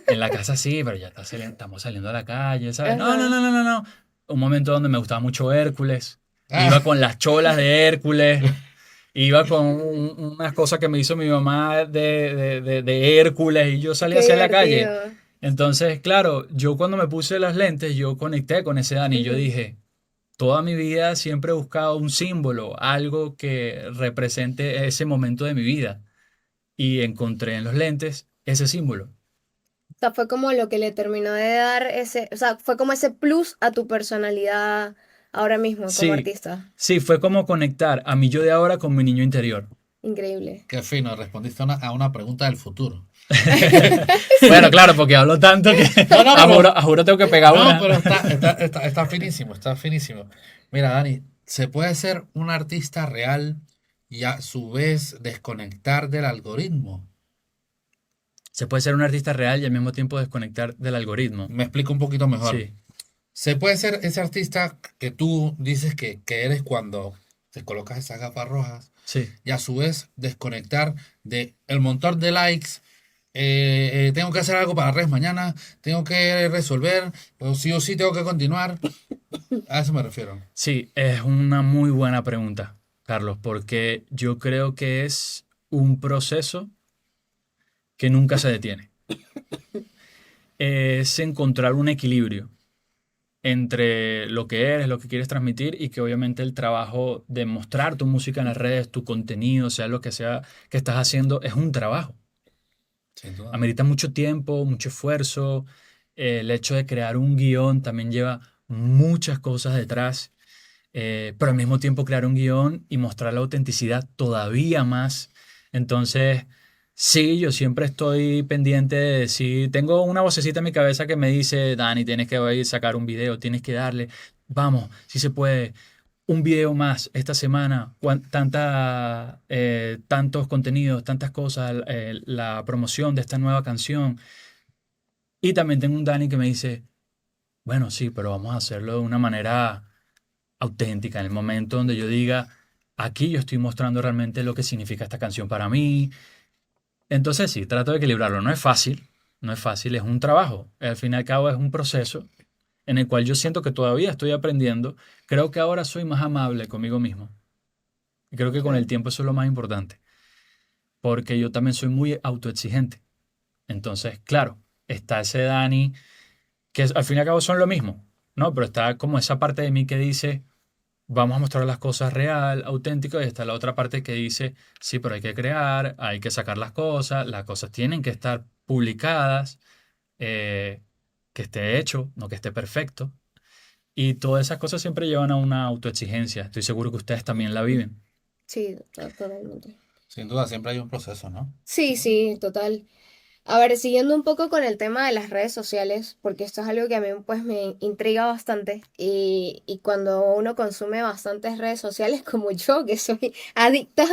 en la casa sí, pero ya estamos saliendo a la calle, ¿sabes? No, no, Ajá. no, no, no, no. Un momento donde me gustaba mucho Hércules. Iba Ah, con las cholas de Hércules. Iba con unas cosas que me hizo mi mamá de Hércules y yo salí Qué hacia la calle. divertido. Entonces, claro, yo cuando me puse las lentes, yo conecté con ese Dani. Yo Ujú. dije, toda mi vida siempre he buscado un símbolo, algo que represente ese momento de mi vida. Y encontré en los lentes ese símbolo. O sea, fue como lo que le terminó de dar ese, o sea, fue como ese plus a tu personalidad ahora mismo como Sí, artista. sí, fue como conectar a mi yo de ahora con mi niño interior. Increíble. qué fino, respondiste a una pregunta del futuro. Bueno, claro, porque hablo tanto que No, no, a juro tengo que pegar no, una. pero está finísimo, está finísimo. Mira, Dani, ¿se puede ser un artista real y a su vez desconectar del algoritmo? Se puede ser un artista real y al mismo tiempo desconectar del algoritmo. Me explico un poquito mejor. Sí, ¿Se puede ser ese artista que tú dices que eres cuando te colocas esas gafas rojas sí. y a su vez desconectar de el montón de likes? Tengo que hacer algo para redes mañana, tengo que resolver, o sí tengo que continuar. A eso me refiero. Sí, es una muy buena pregunta, Carlos, porque yo creo que es un proceso que nunca se detiene. Es encontrar un equilibrio entre lo que eres, lo que quieres transmitir y que obviamente el trabajo de mostrar tu música en las redes, tu contenido, sea lo que sea que estás haciendo, es un trabajo. Sin duda. Amerita mucho tiempo, mucho esfuerzo. El hecho de crear un guión también lleva muchas cosas detrás, pero al mismo tiempo crear un guión y mostrar la autenticidad todavía más. Entonces, sí, yo siempre estoy pendiente de si tengo una vocecita en mi cabeza que me dice, Dani, tienes que ir a sacar un video, tienes que darle, vamos, si se puede, un video más esta semana, tantos contenidos, tantas cosas, la promoción de esta nueva canción. Y también tengo un Dani que me dice, bueno, sí, pero vamos a hacerlo de una manera auténtica, en el momento donde yo diga, aquí yo estoy mostrando realmente lo que significa esta canción para mí. Entonces sí, trato de equilibrarlo. No es fácil, no es fácil, es un trabajo. Al fin y al cabo es un proceso en el cual yo siento que todavía estoy aprendiendo. Creo que ahora soy más amable conmigo mismo. Y creo que con el Claro. tiempo eso es lo más importante, porque yo también soy muy autoexigente. Entonces, claro, está ese Dani, que al fin y al cabo son lo mismo, ¿no? Pero está como esa parte de mí que dice, vamos a mostrar las cosas real, auténticas, y está la otra parte que dice, sí, pero hay que crear, hay que sacar las cosas tienen que estar publicadas, eh, que esté hecho, no que esté perfecto. Y todas esas cosas siempre llevan a una autoexigencia. Estoy seguro que ustedes también la viven. Sí, totalmente. Sin duda, siempre hay un proceso, ¿no? Sí, sí, total. A ver, siguiendo un poco con el tema de las redes sociales, porque esto es algo que a mí pues me intriga bastante y cuando uno consume bastantes redes sociales como yo, que soy adicta,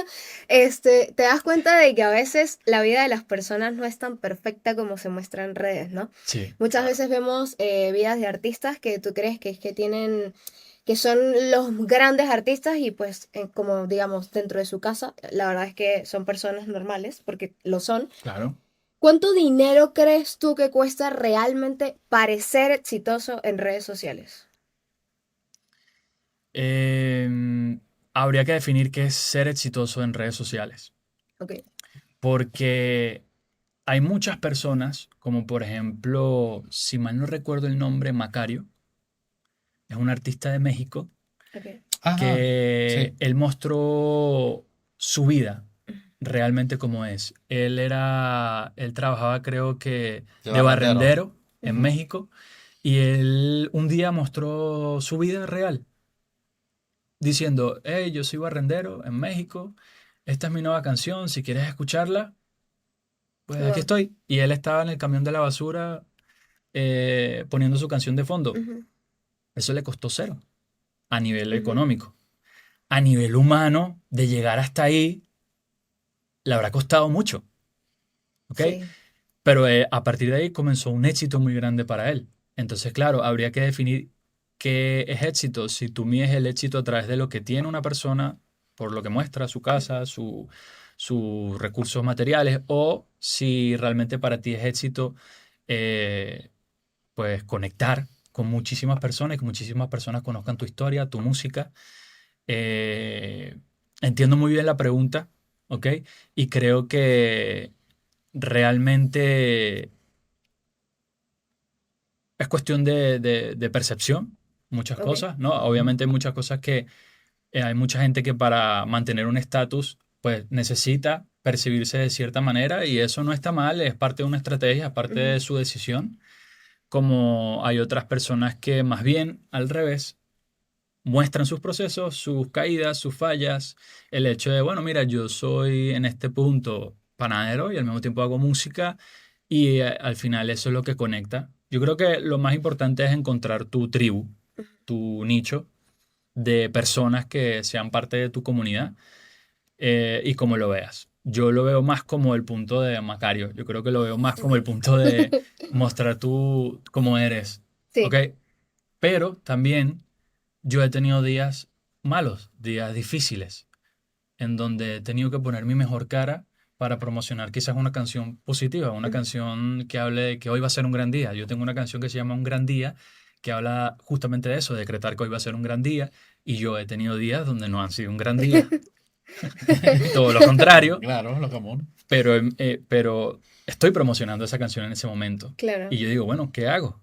te das cuenta de que a veces la vida de las personas no es tan perfecta como se muestra en redes, ¿no? Sí, Muchas claro. veces vemos vidas de artistas que tú crees que es que tienen, que son los grandes artistas y pues como digamos dentro de su casa, la verdad es que son personas normales, porque lo son. Claro. ¿Cuánto dinero crees tú que cuesta realmente parecer exitoso en redes sociales? Habría que definir qué es ser exitoso en redes sociales. Ok, Porque hay muchas personas, como por ejemplo, si mal no recuerdo el nombre, Macario, es un artista de México, ok. Ajá, que sí, él mostró su vida realmente como es. Él trabajaba creo que de de barrendero. barrendero en Ujú. México y él un día mostró su vida real, diciendo, hey, yo soy barrendero en México, esta es mi nueva canción, si quieres escucharla, pues aquí Wow. estoy. Y él estaba en el camión de la basura poniendo su canción de fondo. Ujú, Eso le costó cero a nivel ujú. económico. A nivel humano, de llegar hasta ahí, le habrá costado mucho, ¿ok? Sí. Pero a partir de ahí comenzó un éxito muy grande para él. Entonces, claro, habría que definir qué es éxito. Si tú mides el éxito a través de lo que tiene una persona, por lo que muestra su casa, sus recursos materiales, o si realmente para ti es éxito, eh, pues conectar con muchísimas personas y que muchísimas personas conozcan tu historia, tu música. Eh, Entiendo muy bien la pregunta, ¿ok? Y creo que realmente es cuestión de percepción, muchas Ok. cosas, ¿no? Ujú. Obviamente hay muchas cosas que hay mucha gente que para mantener un estatus, pues necesita percibirse de cierta manera y eso no está mal, es parte de una estrategia, es parte Ujú, de su decisión, como hay otras personas que más bien al revés muestran sus procesos, sus caídas, sus fallas, el hecho de, bueno, mira, yo soy en este punto panadero y al mismo tiempo hago música y al final eso es lo que conecta. Yo creo que lo más importante es encontrar tu tribu, ujú. tu nicho de personas que sean parte de tu comunidad y como lo veas. Yo lo veo más como el punto de Macario, yo creo que lo veo más Ok. como el punto de mostrar tú cómo eres, ¿ok? Sí. Pero también yo he tenido días malos, días difíciles, en donde he tenido que poner mi mejor cara para promocionar quizás una canción positiva, una Ujú. canción que hable de que hoy va a ser un gran día. Yo tengo una canción que se llama Un gran día, que habla justamente de eso, de decretar que hoy va a ser un gran día, y yo he tenido días donde no han sido un gran día, todo lo contrario, Claro, lo común. pero estoy promocionando esa canción en ese momento. Claro. Y yo digo, bueno, ¿qué hago?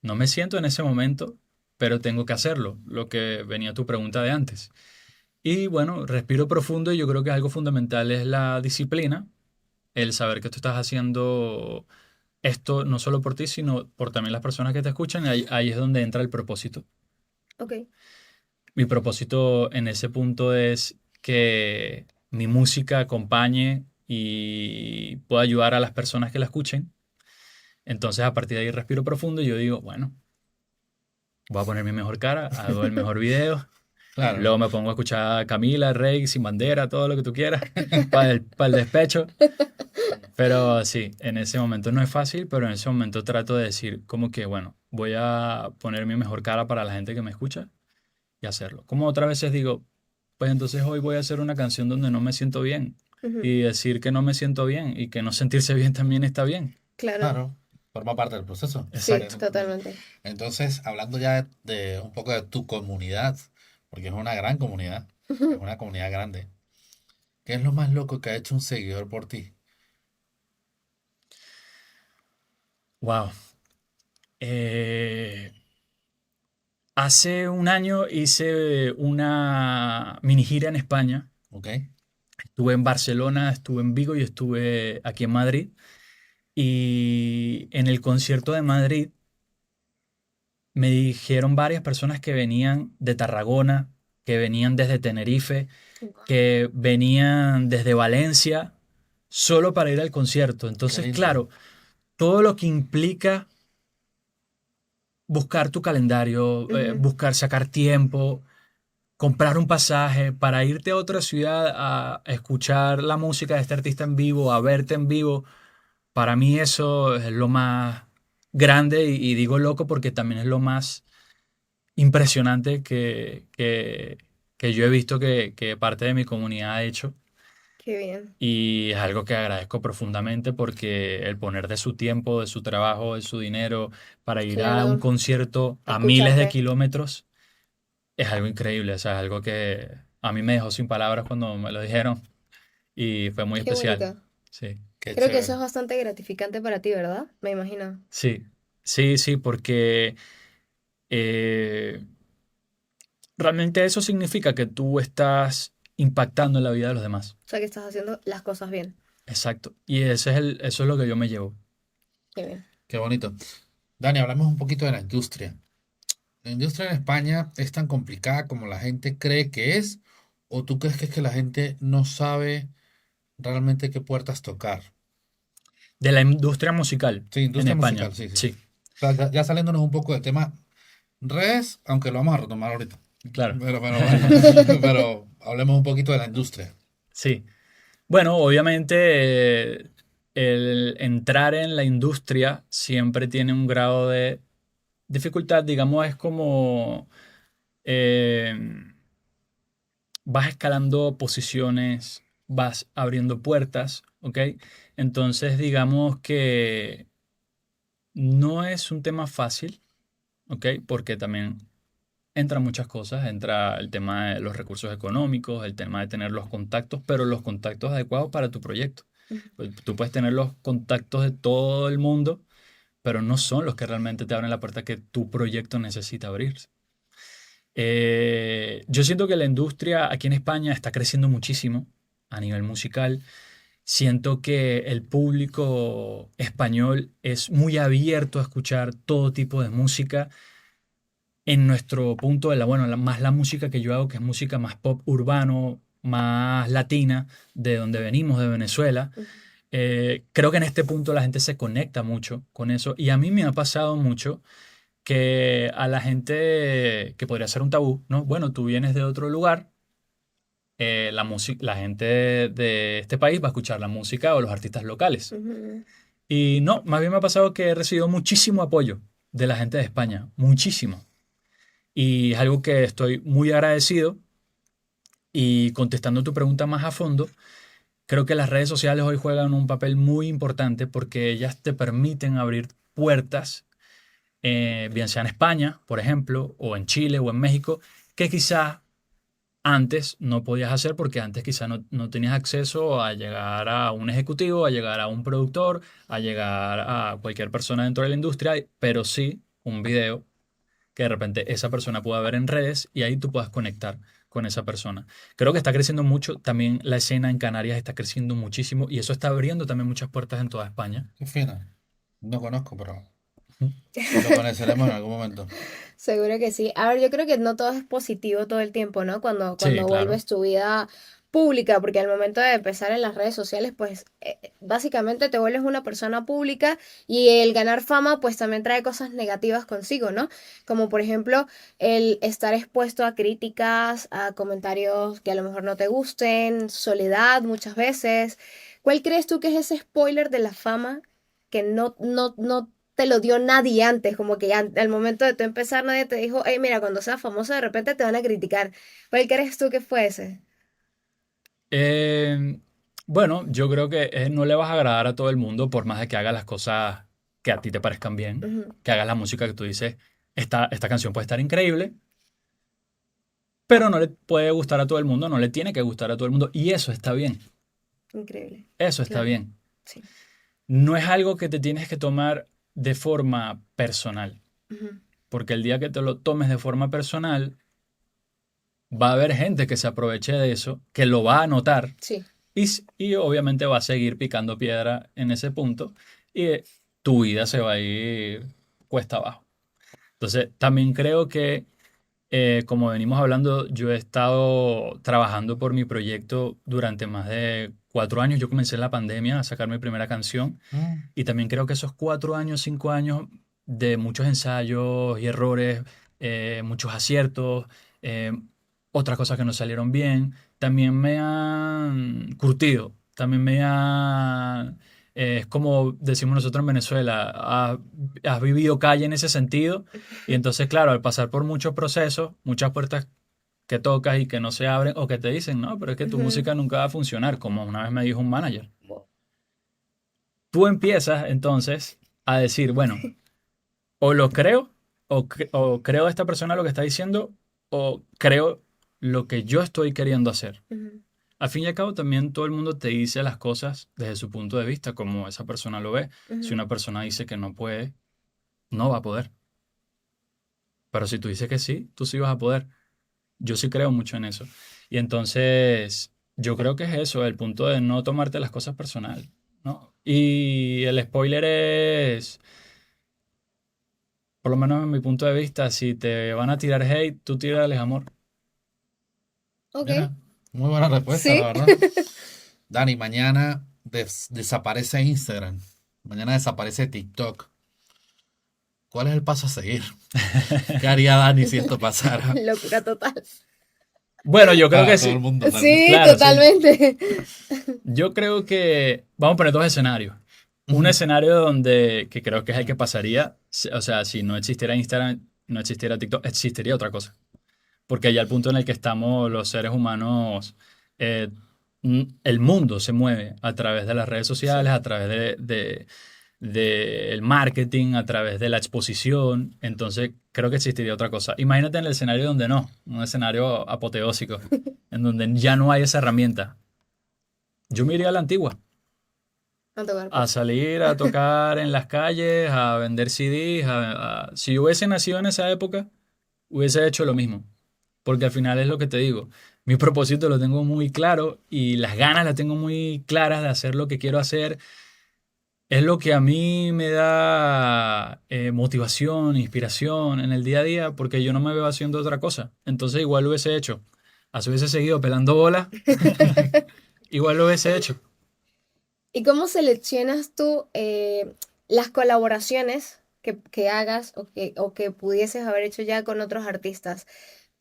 No me siento en ese momento, pero tengo que hacerlo, lo que venía tu pregunta de antes. Y bueno, respiro profundo y yo creo que algo fundamental es la disciplina, el saber que tú estás haciendo esto no solo por ti, sino por también las personas que te escuchan. Ahí es donde entra el propósito. Ok. Mi propósito en ese punto es que mi música acompañe y pueda ayudar a las personas que la escuchen. Entonces, a partir de ahí respiro profundo y yo digo, bueno, voy a poner mi mejor cara, hago el mejor video Claro, Luego me pongo a escuchar a Camila, Rey, Sin Bandera, todo lo que tú quieras, para el despecho. Pero sí, en ese momento no es fácil, pero en ese momento trato de decir como que, bueno, voy a poner mi mejor cara para la gente que me escucha y hacerlo. Como otras veces digo, pues entonces hoy voy a hacer una canción donde no me siento bien Ujú. y decir que no me siento bien y que no sentirse bien también está bien. Claro, claro, forma parte del proceso. sí, Exacto. totalmente. Entonces, hablando ya de un poco de tu comunidad, porque es una gran comunidad, es una comunidad grande. ¿Qué es lo más loco que ha hecho un seguidor por ti? Wow. Eh, Hace un año hice una mini gira en España. ¿Ok? Estuve en Barcelona, estuve en Vigo y estuve aquí en Madrid. Y en el concierto de Madrid me dijeron varias personas que venían de Tarragona, que venían desde Tenerife, Wow. que venían desde Valencia, solo para ir al concierto. Qué Entonces, lindo. claro, todo lo que implica buscar tu calendario, Ujú. buscar sacar tiempo, comprar un pasaje para irte a otra ciudad a escuchar la música de este artista en vivo, a verte en vivo, para mí eso es lo más grande y digo loco porque también es lo más impresionante que yo he visto que parte de mi comunidad ha hecho. Qué bien. Y es algo que agradezco profundamente porque el poner de su tiempo, de su trabajo, de su dinero para ir a un Claro, concierto a miles de escucharte. kilómetros es algo increíble. O sea, es algo que a mí me dejó sin palabras cuando me lo dijeron y fue muy Qué especial. bonito. Sí, Qué Creo que eso chévere. es bastante gratificante para ti, ¿verdad? Me imagino. sí, sí, sí, porque eh, realmente eso significa que tú estás impactando en la vida de los demás. O sea que estás haciendo las cosas bien. Exacto. Y ese es eso es lo que yo me llevo. Qué bien. Qué bonito. Dani, hablamos un poquito de la industria. ¿La industria en España es tan complicada como la gente cree que es? ¿O tú crees que es que la gente no sabe realmente qué puertas tocar? De la industria musical Sí, en industria España. musical, sí, sí. Sí, O sea, ya saliéndonos un poco del tema redes, aunque lo vamos a retomar ahorita. claro. Bueno, pero hablemos un poquito de la industria. Sí. Bueno, obviamente el entrar en la industria siempre tiene un grado de dificultad, digamos, es como eh, vas escalando posiciones, vas abriendo puertas, ¿ok? Entonces, digamos que no es un tema fácil, ¿ok? Porque también entran muchas cosas, entra el tema de los recursos económicos, el tema de tener los contactos, pero los contactos adecuados para tu proyecto. Ujú. Pues tú puedes tener los contactos de todo el mundo, pero no son los que realmente te abren la puerta que tu proyecto necesita abrirse. Yo siento que la industria aquí en España está creciendo muchísimo a nivel musical. Siento que el público español es muy abierto a escuchar todo tipo de música. En nuestro punto de bueno, más la música que yo hago, que es música más pop urbano, más latina, de donde venimos, de Venezuela, Ujú. creo que en este punto la gente se conecta mucho con eso. Y a mí me ha pasado mucho que a la gente, que podría ser un tabú, ¿no? Bueno, tú vienes de otro lugar, la música, la gente de este país va a escuchar la música o los artistas locales. Ujú. Y no, más bien me ha pasado que he recibido muchísimo apoyo de la gente de España, muchísimo. Y es algo que estoy muy agradecido. Y contestando tu pregunta más a fondo, creo que las redes sociales hoy juegan un papel muy importante porque ellas te permiten abrir puertas, bien sea en España, por ejemplo, o en Chile o en México, que quizás antes no podías hacer porque antes quizás no tenías acceso a llegar a un ejecutivo, a llegar a un productor, a llegar a cualquier persona dentro de la industria, pero sí un video que de repente esa persona pueda ver en redes y ahí tú puedas conectar con esa persona. Creo que está creciendo mucho, también la escena en Canarias está creciendo muchísimo y eso está abriendo también muchas puertas en toda España. Qué fina. No conozco, pero Ujú. lo conoceremos en algún momento. Seguro que sí. A ver, yo creo que no todo es positivo todo el tiempo, ¿no? Sí, Cuando claro. vuelves tu vida. pública, porque al momento de empezar en las redes sociales, pues básicamente te vuelves una persona pública y el ganar fama, pues también trae cosas negativas consigo, ¿no? Como por ejemplo el estar expuesto a críticas, a comentarios que a lo mejor no te gusten, soledad muchas veces. ¿Cuál crees tú que es ese spoiler de la fama que no te lo dio nadie antes? Como que al momento de tú empezar nadie te dijo, hey, mira, cuando seas famoso de repente te van a criticar. ¿Cuál crees tú que fue ese? Eh, bueno, yo creo que no le vas a agradar a todo el mundo por más de que hagas las cosas que a ti te parezcan bien, Ujú, que hagas la música que tú dices, esta canción puede estar increíble, pero no le puede gustar a todo el mundo, no le tiene que gustar a todo el mundo, y eso está bien, increíble. eso está Claro, bien. sí. No es algo que te tienes que tomar de forma personal, Ujú, porque el día que te lo tomes de forma personal, va a haber gente que se aproveche de eso, que lo va a notar sí. y obviamente va a seguir picando piedra en ese punto y tu vida se va a ir cuesta abajo. Entonces, también creo que, como venimos hablando, yo he estado trabajando por mi proyecto durante más de 4 años. Yo comencé en la pandemia a sacar mi primera canción Mm. y también creo que esos 4 años, 5 años de muchos ensayos y errores, muchos aciertos, eh, otras cosas que no salieron bien, también me han curtido, también me han, es como decimos nosotros en Venezuela, has vivido calle en ese sentido y entonces, claro, al pasar por muchos procesos, muchas puertas que tocas y que no se abren o que te dicen, no, pero es que tu Ujú. música nunca va a funcionar, como una vez me dijo un manager. Tú empiezas entonces a decir, bueno, o lo creo, o creo a esta persona lo que está diciendo, o creo lo que yo estoy queriendo hacer. Ujú, Al fin y al cabo, también todo el mundo te dice las cosas desde su punto de vista, como esa persona lo ve. Si ujú. una persona dice que no puede, no va a poder. Pero si tú dices que sí, tú sí vas a poder. Yo sí creo mucho en eso. Y entonces, yo creo que es eso, el punto de no tomarte las cosas personal, ¿no? Y el spoiler es, por lo menos en mi punto de vista, si te van a tirar hate, tú tírales amor. Ok, Mira, muy buena respuesta, la sí. verdad. Dani, mañana desaparece Instagram. Mañana desaparece TikTok. ¿Cuál es el paso a seguir? ¿Qué haría Dani si esto pasara? Locura total. Bueno, yo creo Para que todo el sí. mundo, realmente. Sí, Claro, sí. totalmente. Yo creo que vamos a poner dos escenarios. Un Ujú. escenario donde, que creo que es el que pasaría, o sea, si no existiera Instagram, no existiera TikTok, existiría otra cosa. Porque ya el punto en el que estamos los seres humanos, eh, el mundo se mueve a través de las redes sociales, Sí. a través del marketing, a través de la exposición. Entonces, creo que existiría otra cosa. Imagínate en el escenario donde no, un escenario apoteósico, en donde ya no hay esa herramienta. Yo me iría a la antigua, A tocar a puertas. salir a tocar en las calles, a vender CDs. Si hubiese nacido en esa época, hubiese hecho lo mismo. Porque al final es lo que te digo. Mi propósito lo tengo muy claro y las ganas las tengo muy claras de hacer lo que quiero hacer. Es lo que a mí me da motivación, inspiración en el día a día, porque yo no me veo haciendo otra cosa. Entonces igual lo hubiese hecho. Así hubiese seguido pelando bola, igual lo hubiese hecho. ¿Y cómo seleccionas tú las colaboraciones que hagas o que pudieses haber hecho ya con otros artistas?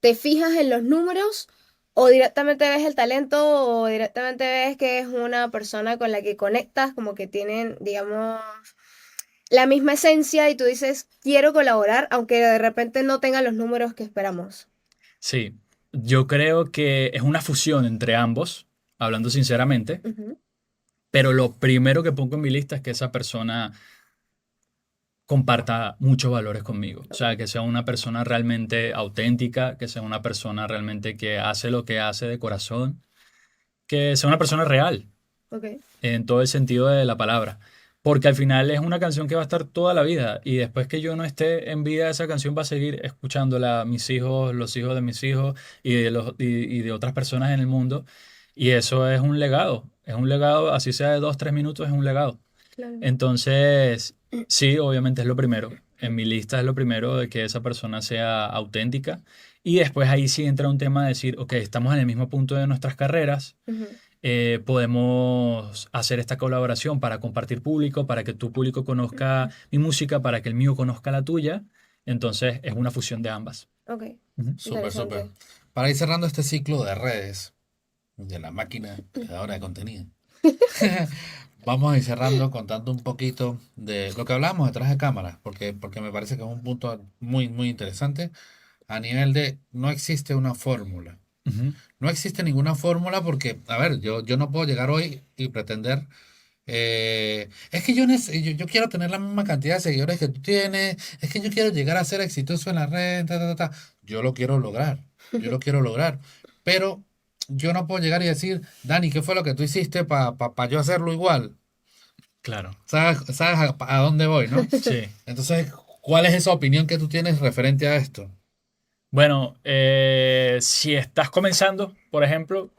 ¿Te fijas en los números o directamente ves el talento o directamente ves que es una persona con la que conectas, como que tienen, digamos, la misma esencia y tú dices, quiero colaborar, aunque de repente no tengan los números que esperamos? Sí, yo creo que es una fusión entre ambos, hablando sinceramente, Ujú, pero lo primero que pongo en mi lista es que esa persona comparta muchos valores conmigo. O ok, sea, que sea una persona realmente auténtica, que sea una persona realmente que hace lo que hace de corazón, que sea una persona real ok, en todo el sentido de la palabra. Porque al final es una canción que va a estar toda la vida y después que yo no esté en vida, esa canción va a seguir escuchándola mis hijos, los hijos de mis hijos y de otras personas en el mundo. Y eso es un legado, así sea de 2, 3 minutos, es un legado. claro. Entonces, sí, obviamente es lo primero. En mi lista es lo primero de que esa persona sea auténtica. Y después ahí sí entra un tema de decir, ok, estamos en el mismo punto de nuestras carreras, Ujú. podemos hacer esta colaboración para compartir público, para que tu público conozca mi música, para que el mío conozca la tuya. Entonces es una fusión de ambas. Ok, Ujú. Súper, súper. interesante. Para ir cerrando este ciclo de redes, de la máquina creadora de contenido, vamos a ir cerrando contando un poquito de lo que hablamos detrás de cámaras, porque me parece que es un punto muy, muy interesante a nivel de no existe una fórmula. Ujú. No existe ninguna fórmula porque, a ver, yo no puedo llegar hoy y pretender, es que yo quiero tener la misma cantidad de seguidores que tú tienes, es que yo quiero llegar a ser exitoso en la red, ta, ta, ta, ta. Yo lo quiero lograr, yo lo quiero lograr, pero yo no puedo llegar y decir, Dani, ¿qué fue lo que tú hiciste para yo hacerlo igual? Claro, ¿Sabes a dónde voy, no? sí. Entonces, ¿cuál es esa opinión que tú tienes referente a esto? Bueno, si estás comenzando, por ejemplo,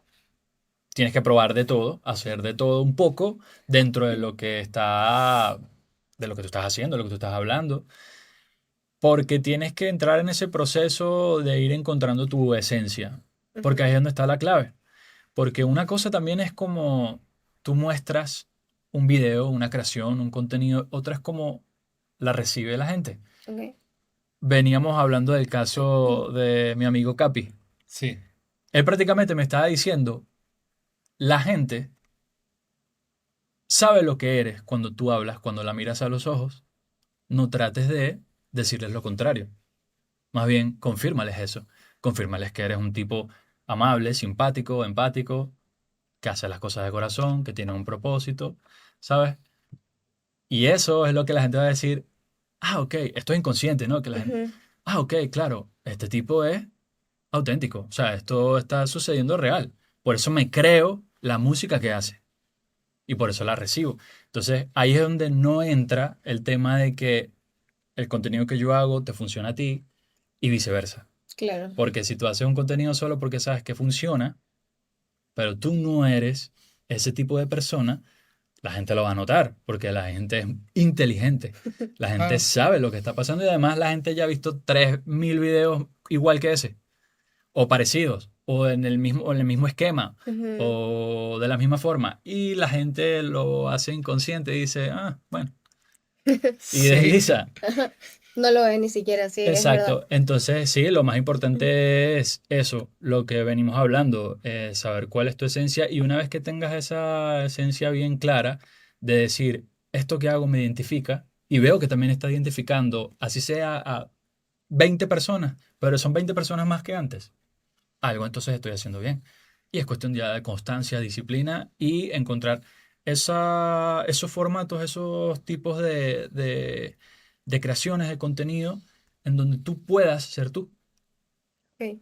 tienes que probar de todo, hacer de todo un poco dentro de lo que está, de lo que tú estás haciendo, de lo que tú estás hablando, porque tienes que entrar en ese proceso de ir encontrando tu esencia, porque ahí Ujú. es donde está la clave. Porque una cosa también es como tú muestras un video, una creación, un contenido, otra es como la recibe la gente. Ok. Veníamos hablando del caso de mi amigo Capi. Sí. Él prácticamente me estaba diciendo, la gente sabe lo que eres cuando tú hablas, cuando la miras a los ojos, no trates de decirles lo contrario. Más bien, confírmales eso. Confírmales que eres un tipo amable, simpático, empático, que hace las cosas de corazón, que tiene un propósito, ¿sabes? Y eso es lo que la gente va a decir, ah, ok, esto es inconsciente, ¿no? Que la gente, Ujú. ah, ok, claro, este tipo es auténtico, o sea, esto está sucediendo real. Por eso me creo la música que hace y por eso la recibo. Entonces, ahí es donde no entra el tema de que el contenido que yo hago te funciona a ti y viceversa. Claro. Porque si tú haces un contenido solo porque sabes que funciona, pero tú no eres ese tipo de persona, la gente lo va a notar, porque la gente es inteligente. La gente Claro. sabe lo que está pasando y además la gente ya ha visto 3000 videos igual que ese, o parecidos, o en el mismo esquema, Ujú. o de la misma forma. Y la gente lo hace inconsciente y dice, ah, bueno, y Sí. desliza. Ajá. No lo ve ni siquiera, sí, es verdad. Exacto. Entonces, sí, lo más importante es eso, lo que venimos hablando, saber cuál es tu esencia y una vez que tengas esa esencia bien clara de decir, esto que hago me identifica y veo que también está identificando, así sea a 20 personas, pero son 20 personas más que antes, algo entonces estoy haciendo bien. Y es cuestión ya de constancia, disciplina y encontrar esos formatos, esos tipos de creaciones de contenido en donde tú puedas ser tú. Ok.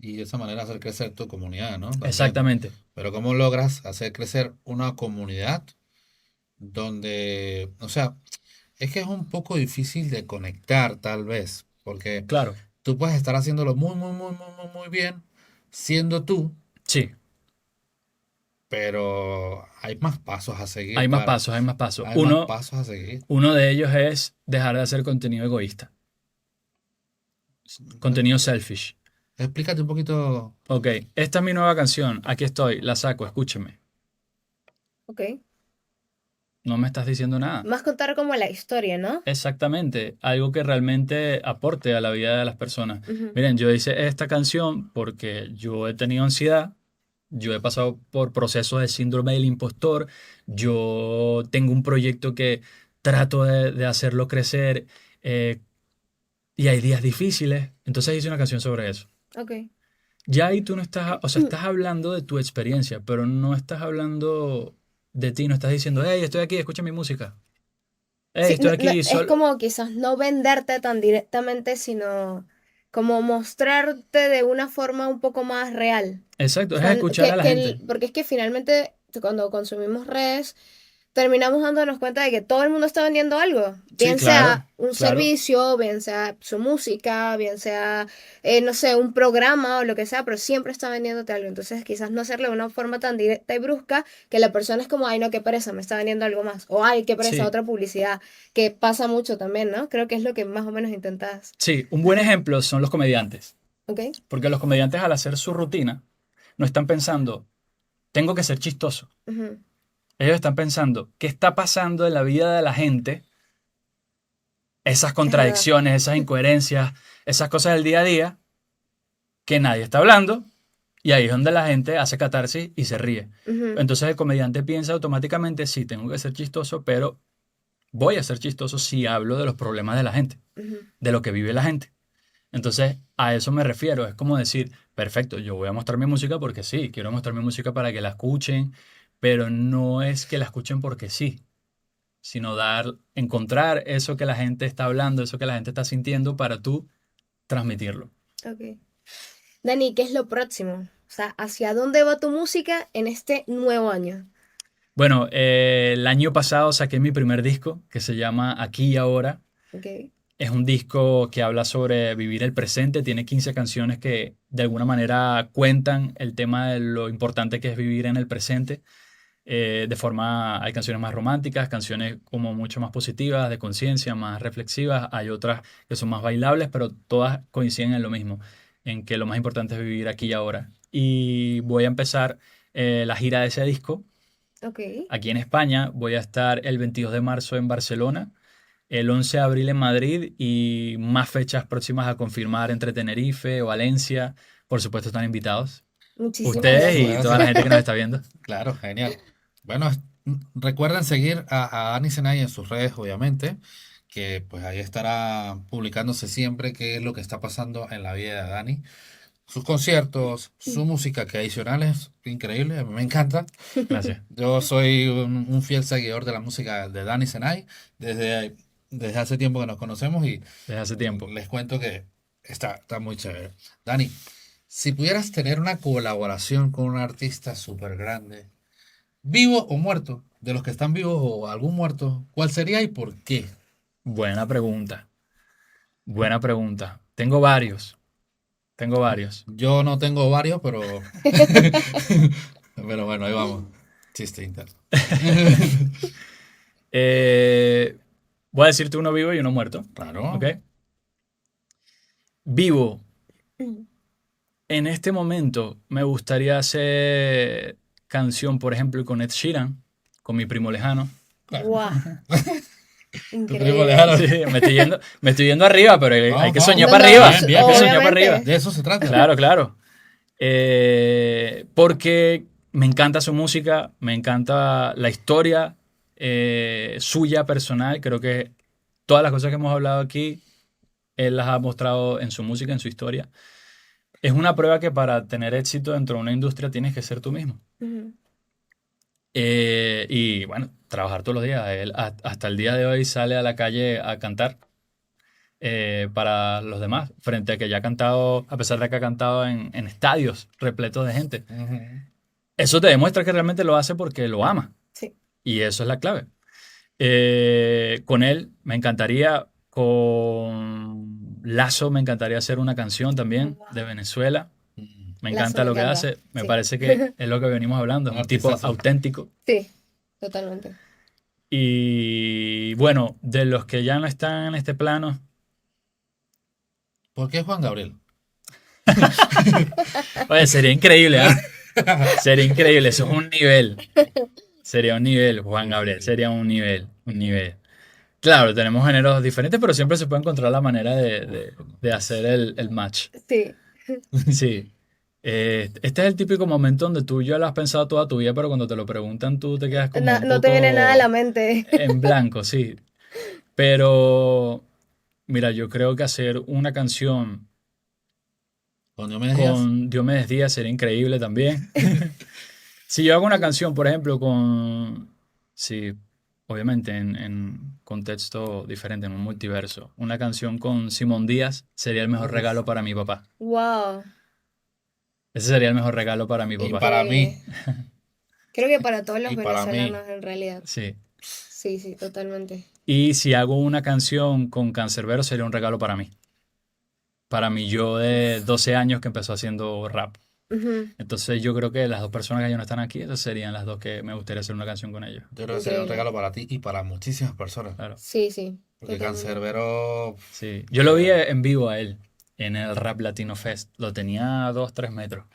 Y de esa manera hacer crecer tu comunidad, ¿no? También. Exactamente. Pero ¿cómo logras hacer crecer una comunidad donde, o sea, es que es un poco difícil de conectar tal vez, porque Claro. tú puedes estar haciéndolo muy, muy, muy, muy, muy, muy bien, siendo tú, Sí. pero hay más pasos a seguir Hay más para, pasos, hay más pasos. hay más Uno, pasos a seguir. uno de ellos es dejar de hacer contenido egoísta, contenido selfish. Explícate un poquito. Ok, esta es mi nueva canción. Aquí estoy, la saco, escúcheme. Ok. No me estás diciendo nada. Más contar como la historia, ¿no? Exactamente, algo que realmente aporte a la vida de las personas. Ujú. Miren, yo hice esta canción porque yo he tenido ansiedad, yo he pasado por procesos de síndrome del impostor, yo tengo un proyecto que trato de hacerlo crecer eh, y hay días difíciles, entonces hice una canción sobre eso. Ok. Ya ahí tú no estás, o sea, estás hablando de tu experiencia, pero no estás hablando de ti, no estás diciendo, hey, estoy aquí, escucha mi música. Hey, Sí, estoy aquí, es solo... como quizás no venderte tan directamente, sino como mostrarte de una forma un poco más real. Exacto, O es sea, escuchar a la gente. porque es que finalmente cuando consumimos redes, terminamos dándonos cuenta de que todo el mundo está vendiendo algo, Sí, bien claro, sea un claro. servicio, bien sea su música, bien sea, no sé, un programa o lo que sea, pero siempre está vendiéndote algo. Entonces, quizás no hacerlo de una forma tan directa y brusca que la persona es como, ay, no, qué pereza, me está vendiendo algo más. O, ay, qué pereza, Sí, otra publicidad, que pasa mucho también, ¿no? Creo que es lo que más o menos intentas. sí. Un buen Ajá, ejemplo son los comediantes. ¿ok? Porque los comediantes al hacer su rutina no están pensando, tengo que ser chistoso. Ujú, Ellos están pensando, ¿qué está pasando en la vida de la gente? Esas es verdad. contradicciones, esas incoherencias, esas cosas del día a día que nadie está hablando. Y ahí es donde la gente hace catarsis y se ríe. Ujú, Entonces el comediante piensa automáticamente, sí, tengo que ser chistoso, pero voy a ser chistoso si hablo de los problemas de la gente, ujú, de lo que vive la gente. Entonces, a eso me refiero. Es como decir, perfecto, yo voy a mostrar mi música porque sí, quiero mostrar mi música para que la escuchen, pero no es que la escuchen porque sí, sino encontrar eso que la gente está hablando, eso que la gente está sintiendo para tú transmitirlo. ok. Dani, ¿qué es lo próximo? O sea, ¿hacia dónde va tu música en este nuevo año? Bueno, el año pasado saqué mi primer disco que se llama Aquí y Ahora. Ok. Es un disco que habla sobre vivir el presente, tiene 15 canciones que de alguna manera cuentan el tema de lo importante que es vivir en el presente. Hay canciones más románticas, canciones como mucho más positivas, de conciencia, más reflexivas, hay otras que son más bailables, pero todas coinciden en lo mismo, en que lo más importante es vivir aquí y ahora. Y voy a empezar la gira de ese disco Ok. aquí en España. Voy a estar el 22 de marzo en Barcelona, el 11 de abril en Madrid y más fechas próximas a confirmar entre Tenerife o Valencia. Por supuesto están invitados Muchísimas ustedes y gracias. toda la gente que nos está viendo. Claro, genial. Bueno, recuerden seguir a Dani Senay en sus redes, obviamente, que pues ahí estará publicándose siempre qué es lo que está pasando en la vida de Dani. Sus conciertos, su música, que adicional es increíble, a mí me encanta. Gracias. Yo soy un fiel seguidor de la música de Dani Senay desde hace tiempo que nos conocemos y Desde hace tiempo. les cuento que está muy chévere. Dani, si pudieras tener una colaboración con un artista súper grande, vivo o muerto, de los que están vivos o algún muerto, ¿cuál sería y por qué? Buena pregunta. Buena pregunta. Tengo varios. Tengo varios. Yo no tengo varios, pero pero bueno, ahí vamos. Chiste interno. Eh, Voy a decirte uno vivo y uno muerto. ¿Ok? Claro. Vivo. En este momento me gustaría hacer canción, por ejemplo, con Ed Sheeran, con mi primo lejano. Claro. ¡Guau! Tu primo Increíble. lejano. Sí, me estoy yendo arriba, pero hay Vamos, que vamos. soñar No, para no, arriba. Bien, bien, Hay que bien. soñar para arriba. obviamente. De eso se trata. Claro, claro. Porque me encanta su música, me encanta la historia suya personal. Creo que todas las cosas que hemos hablado aquí, él las ha mostrado en su música, en su historia. Es una prueba que para tener éxito dentro de una industria tienes que ser tú mismo. Ujú. Y bueno, trabajar todos los días. Él hasta el día de hoy sale a la calle a cantar para los demás, frente a que ya ha cantado, a pesar de que ha cantado en estadios repletos de gente. Ujú. Eso te demuestra que realmente lo hace porque lo ama. Sí. Y eso es la clave. Con él me encantaría, con Lazo me encantaría hacer una canción también de Wow. Venezuela. Mm. Me Lazo encanta me lo que encanta. hace. Me Sí. parece que es lo que venimos hablando. Es Un un tipo artistazo. auténtico. Sí, totalmente. Y bueno, de los que ya no están en este plano, ¿Por qué Juan Gabriel? oye, sería increíble, ¿ah? Sería increíble. Eso es un nivel. Sería un nivel, Juan Sí, sí, Gabriel. sí. Sería un nivel. Un nivel. Claro, tenemos géneros diferentes, pero siempre se puede encontrar la manera Por de supuesto. hacer el match. Sí. Sí. Este es el típico momento donde tú ya lo has pensado toda tu vida, pero cuando te lo preguntan tú te quedas como un No te viene nada a la poco mente. en blanco, sí. Pero, mira, yo creo que hacer una canción Con Diomedes Díaz. con Diomedes Díaz sería increíble también. Si yo hago una canción, por ejemplo, sí, obviamente en contexto diferente, en un multiverso, una canción con Simón Díaz sería el mejor Uf. regalo para mi papá. Wow. Ese sería el mejor regalo para mi Y papá. para mí, Increíble. Creo que para todos los Y para mí, venezolanos en realidad. Sí. Sí, sí, totalmente. Y si hago una canción con Canserbero sería un regalo para mí. Para mí, yo de 12 años que empezó haciendo rap. Ujú, Entonces yo creo que las dos personas que ya no están aquí, esas serían las dos que me gustaría hacer una canción con ellos. yo creo que sería un increíble. regalo para ti y para muchísimas personas. Claro. Sí, sí, Porque totalmente. Cancerbero, Sí. Yo lo vi en vivo a él en el Rap Latino Fest. Lo tenía a 2, 3 metros.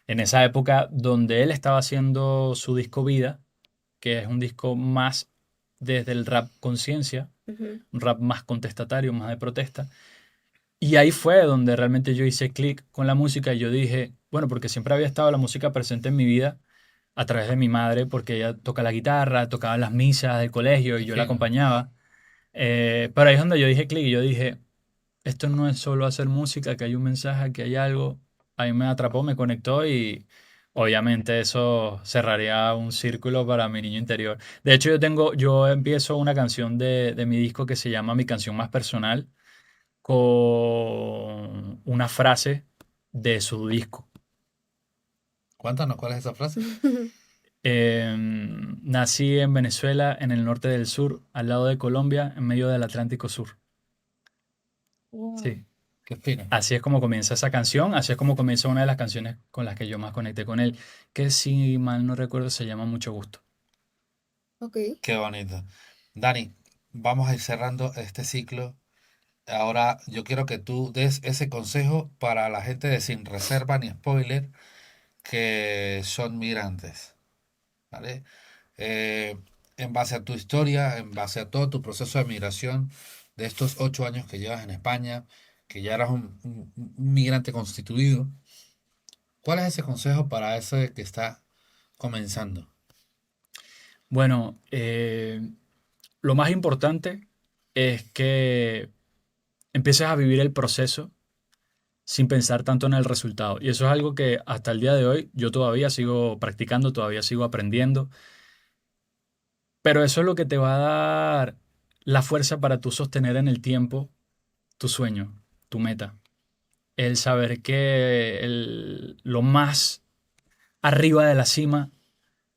En esa época donde él estaba haciendo su disco Vida, que es un disco más desde el rap conciencia, Ujú, un rap más contestatario, más de protesta. Y ahí fue donde realmente yo hice clic con la música y yo dije, bueno, porque siempre había estado la música presente en mi vida a través de mi madre, porque ella toca la guitarra, tocaba en las misas del colegio y qué yo la fino. acompañaba. Pero ahí es donde yo dije clic y yo dije, esto no es solo hacer música, que hay un mensaje, que hay algo. Ahí me atrapó, me conectó y obviamente eso cerraría un círculo para mi niño interior. De hecho, yo empiezo una canción de mi disco que se llama Mi canción más personal con una frase de su disco. Cuéntanos cuál es esa frase. Nací en Venezuela, en el norte del sur, al lado de Colombia, en medio del Atlántico Sur. Wow. Sí. Qué fino. Así es como comienza esa canción, así es como comienza una de las canciones con las que yo más conecté con él, que si mal no recuerdo se llama Mucho Gusto. Ok. Qué bonito. Dani, vamos a ir cerrando este ciclo. Ahora yo quiero que tú des ese consejo para la gente de Sin Reserva ni Spoiler que son migrantes, ¿vale? Eh, en base a tu historia, en base a todo tu proceso de migración de estos 8 años que llevas en España, que ya eras un migrante constituido, ¿cuál es ese consejo para ese que está comenzando? Bueno, lo más importante es que empieces a vivir el proceso sin pensar tanto en el resultado. Y eso es algo que hasta el día de hoy yo todavía sigo practicando, todavía sigo aprendiendo, pero eso es lo que te va a dar la fuerza para tú sostener en el tiempo tu sueño, tu meta. El saber que lo más arriba de la cima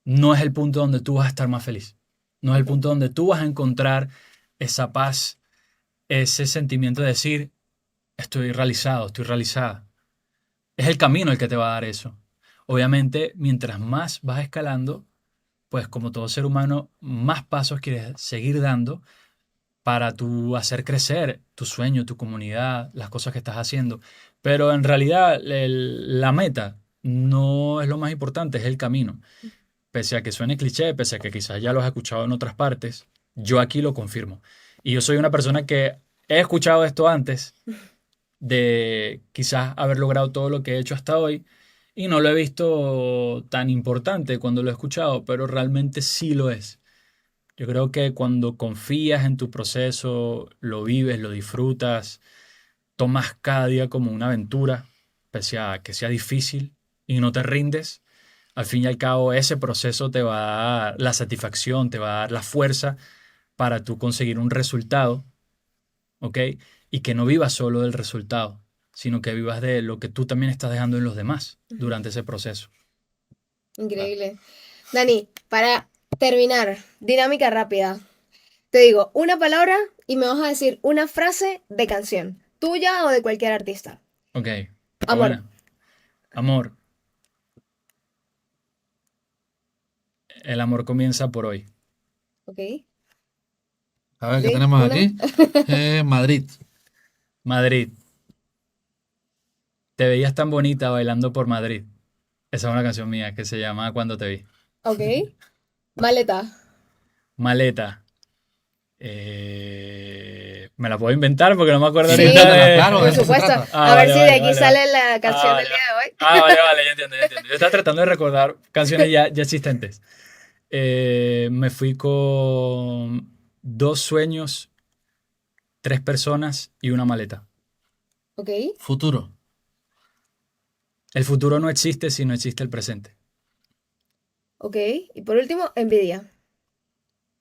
no es el punto donde tú vas a estar más feliz. No es el Ujú, punto donde tú vas a encontrar esa paz, ese sentimiento de decir, estoy realizado, estoy realizada. Es el camino el que te va a dar eso. Obviamente, mientras más vas escalando, pues como todo ser humano, más pasos quieres seguir dando para tú hacer crecer tu sueño, tu comunidad, las cosas que estás haciendo. Pero en realidad la meta no es lo más importante, es el camino. Pese a que suene cliché, pese a que quizás ya lo has escuchado en otras partes, yo aquí lo confirmo. Y yo soy una persona que he escuchado esto antes de quizás haber logrado todo lo que he hecho hasta hoy y no lo he visto tan importante cuando lo he escuchado, pero realmente sí lo es. Yo creo que cuando confías en tu proceso, lo vives, lo disfrutas, tomas cada día como una aventura, pese a que sea difícil y no te rindes, al fin y al cabo ese proceso te va a dar la satisfacción, te va a dar la fuerza para tú conseguir un resultado, ¿ok? Y que no vivas solo del resultado, sino que vivas de lo que tú también estás dejando en los demás ujú. durante ese proceso. Claro. Increíble. Dani, para terminar, dinámica rápida. Te digo una palabra y me vas a decir una frase de canción, tuya o de cualquier artista. Ok, está Amor, buena. Amor, el amor comienza por hoy. ¿ok? A ver qué ¿Sí? tenemos ¿Una? aquí. Madrid. Madrid, te veías tan bonita bailando por Madrid. Esa es una canción mía que se llama Cuando te vi. ¿Ok? Maleta. Maleta. Me la puedo inventar porque no me acuerdo Sí, ahorita métatela, de... claro, de Por eso se supuesto. trata. Ah, A ver vale, si de vale, aquí vale, vale. sale la Ah, canción del vale, día vale. de hoy. Vale, vale, ya entiendo, ya entiendo. Yo estaba tratando de recordar canciones ya existentes. Me fui con 2 sueños, 3 personas y una maleta. ¿Ok? Futuro. El futuro no existe si no existe el presente. ¿Ok? Y por último, envidia.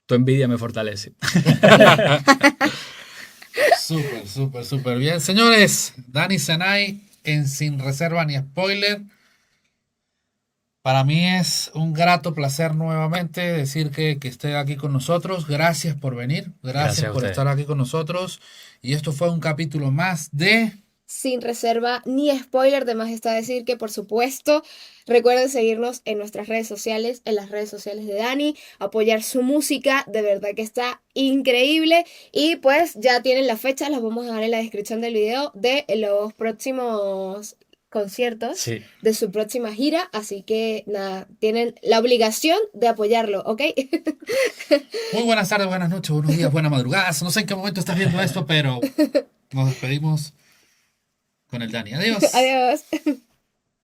Tu envidia me fortalece. Súper, súper, súper bien. Señores, Dani Senay en Sin Reserva ni Spoiler. Para mí es un grato placer nuevamente decir que esté aquí con nosotros. Gracias por venir, Gracias gracias a por ustedes. estar aquí con nosotros. Y esto fue un capítulo más de... Sin reserva ni spoiler, de más está decir que por supuesto recuerden seguirnos en nuestras redes sociales, en las redes sociales de Dani, apoyar su música, de verdad que está increíble y pues ya tienen las fechas, las vamos a dar en la descripción del video de los próximos conciertos Sí. de su próxima gira, así que nada, tienen la obligación de apoyarlo, ¿ok? Muy buenas tardes, buenas noches, buenos días, buenas madrugadas. No sé en qué momento estás viendo esto, pero nos despedimos con el Dani. Adiós. Adiós.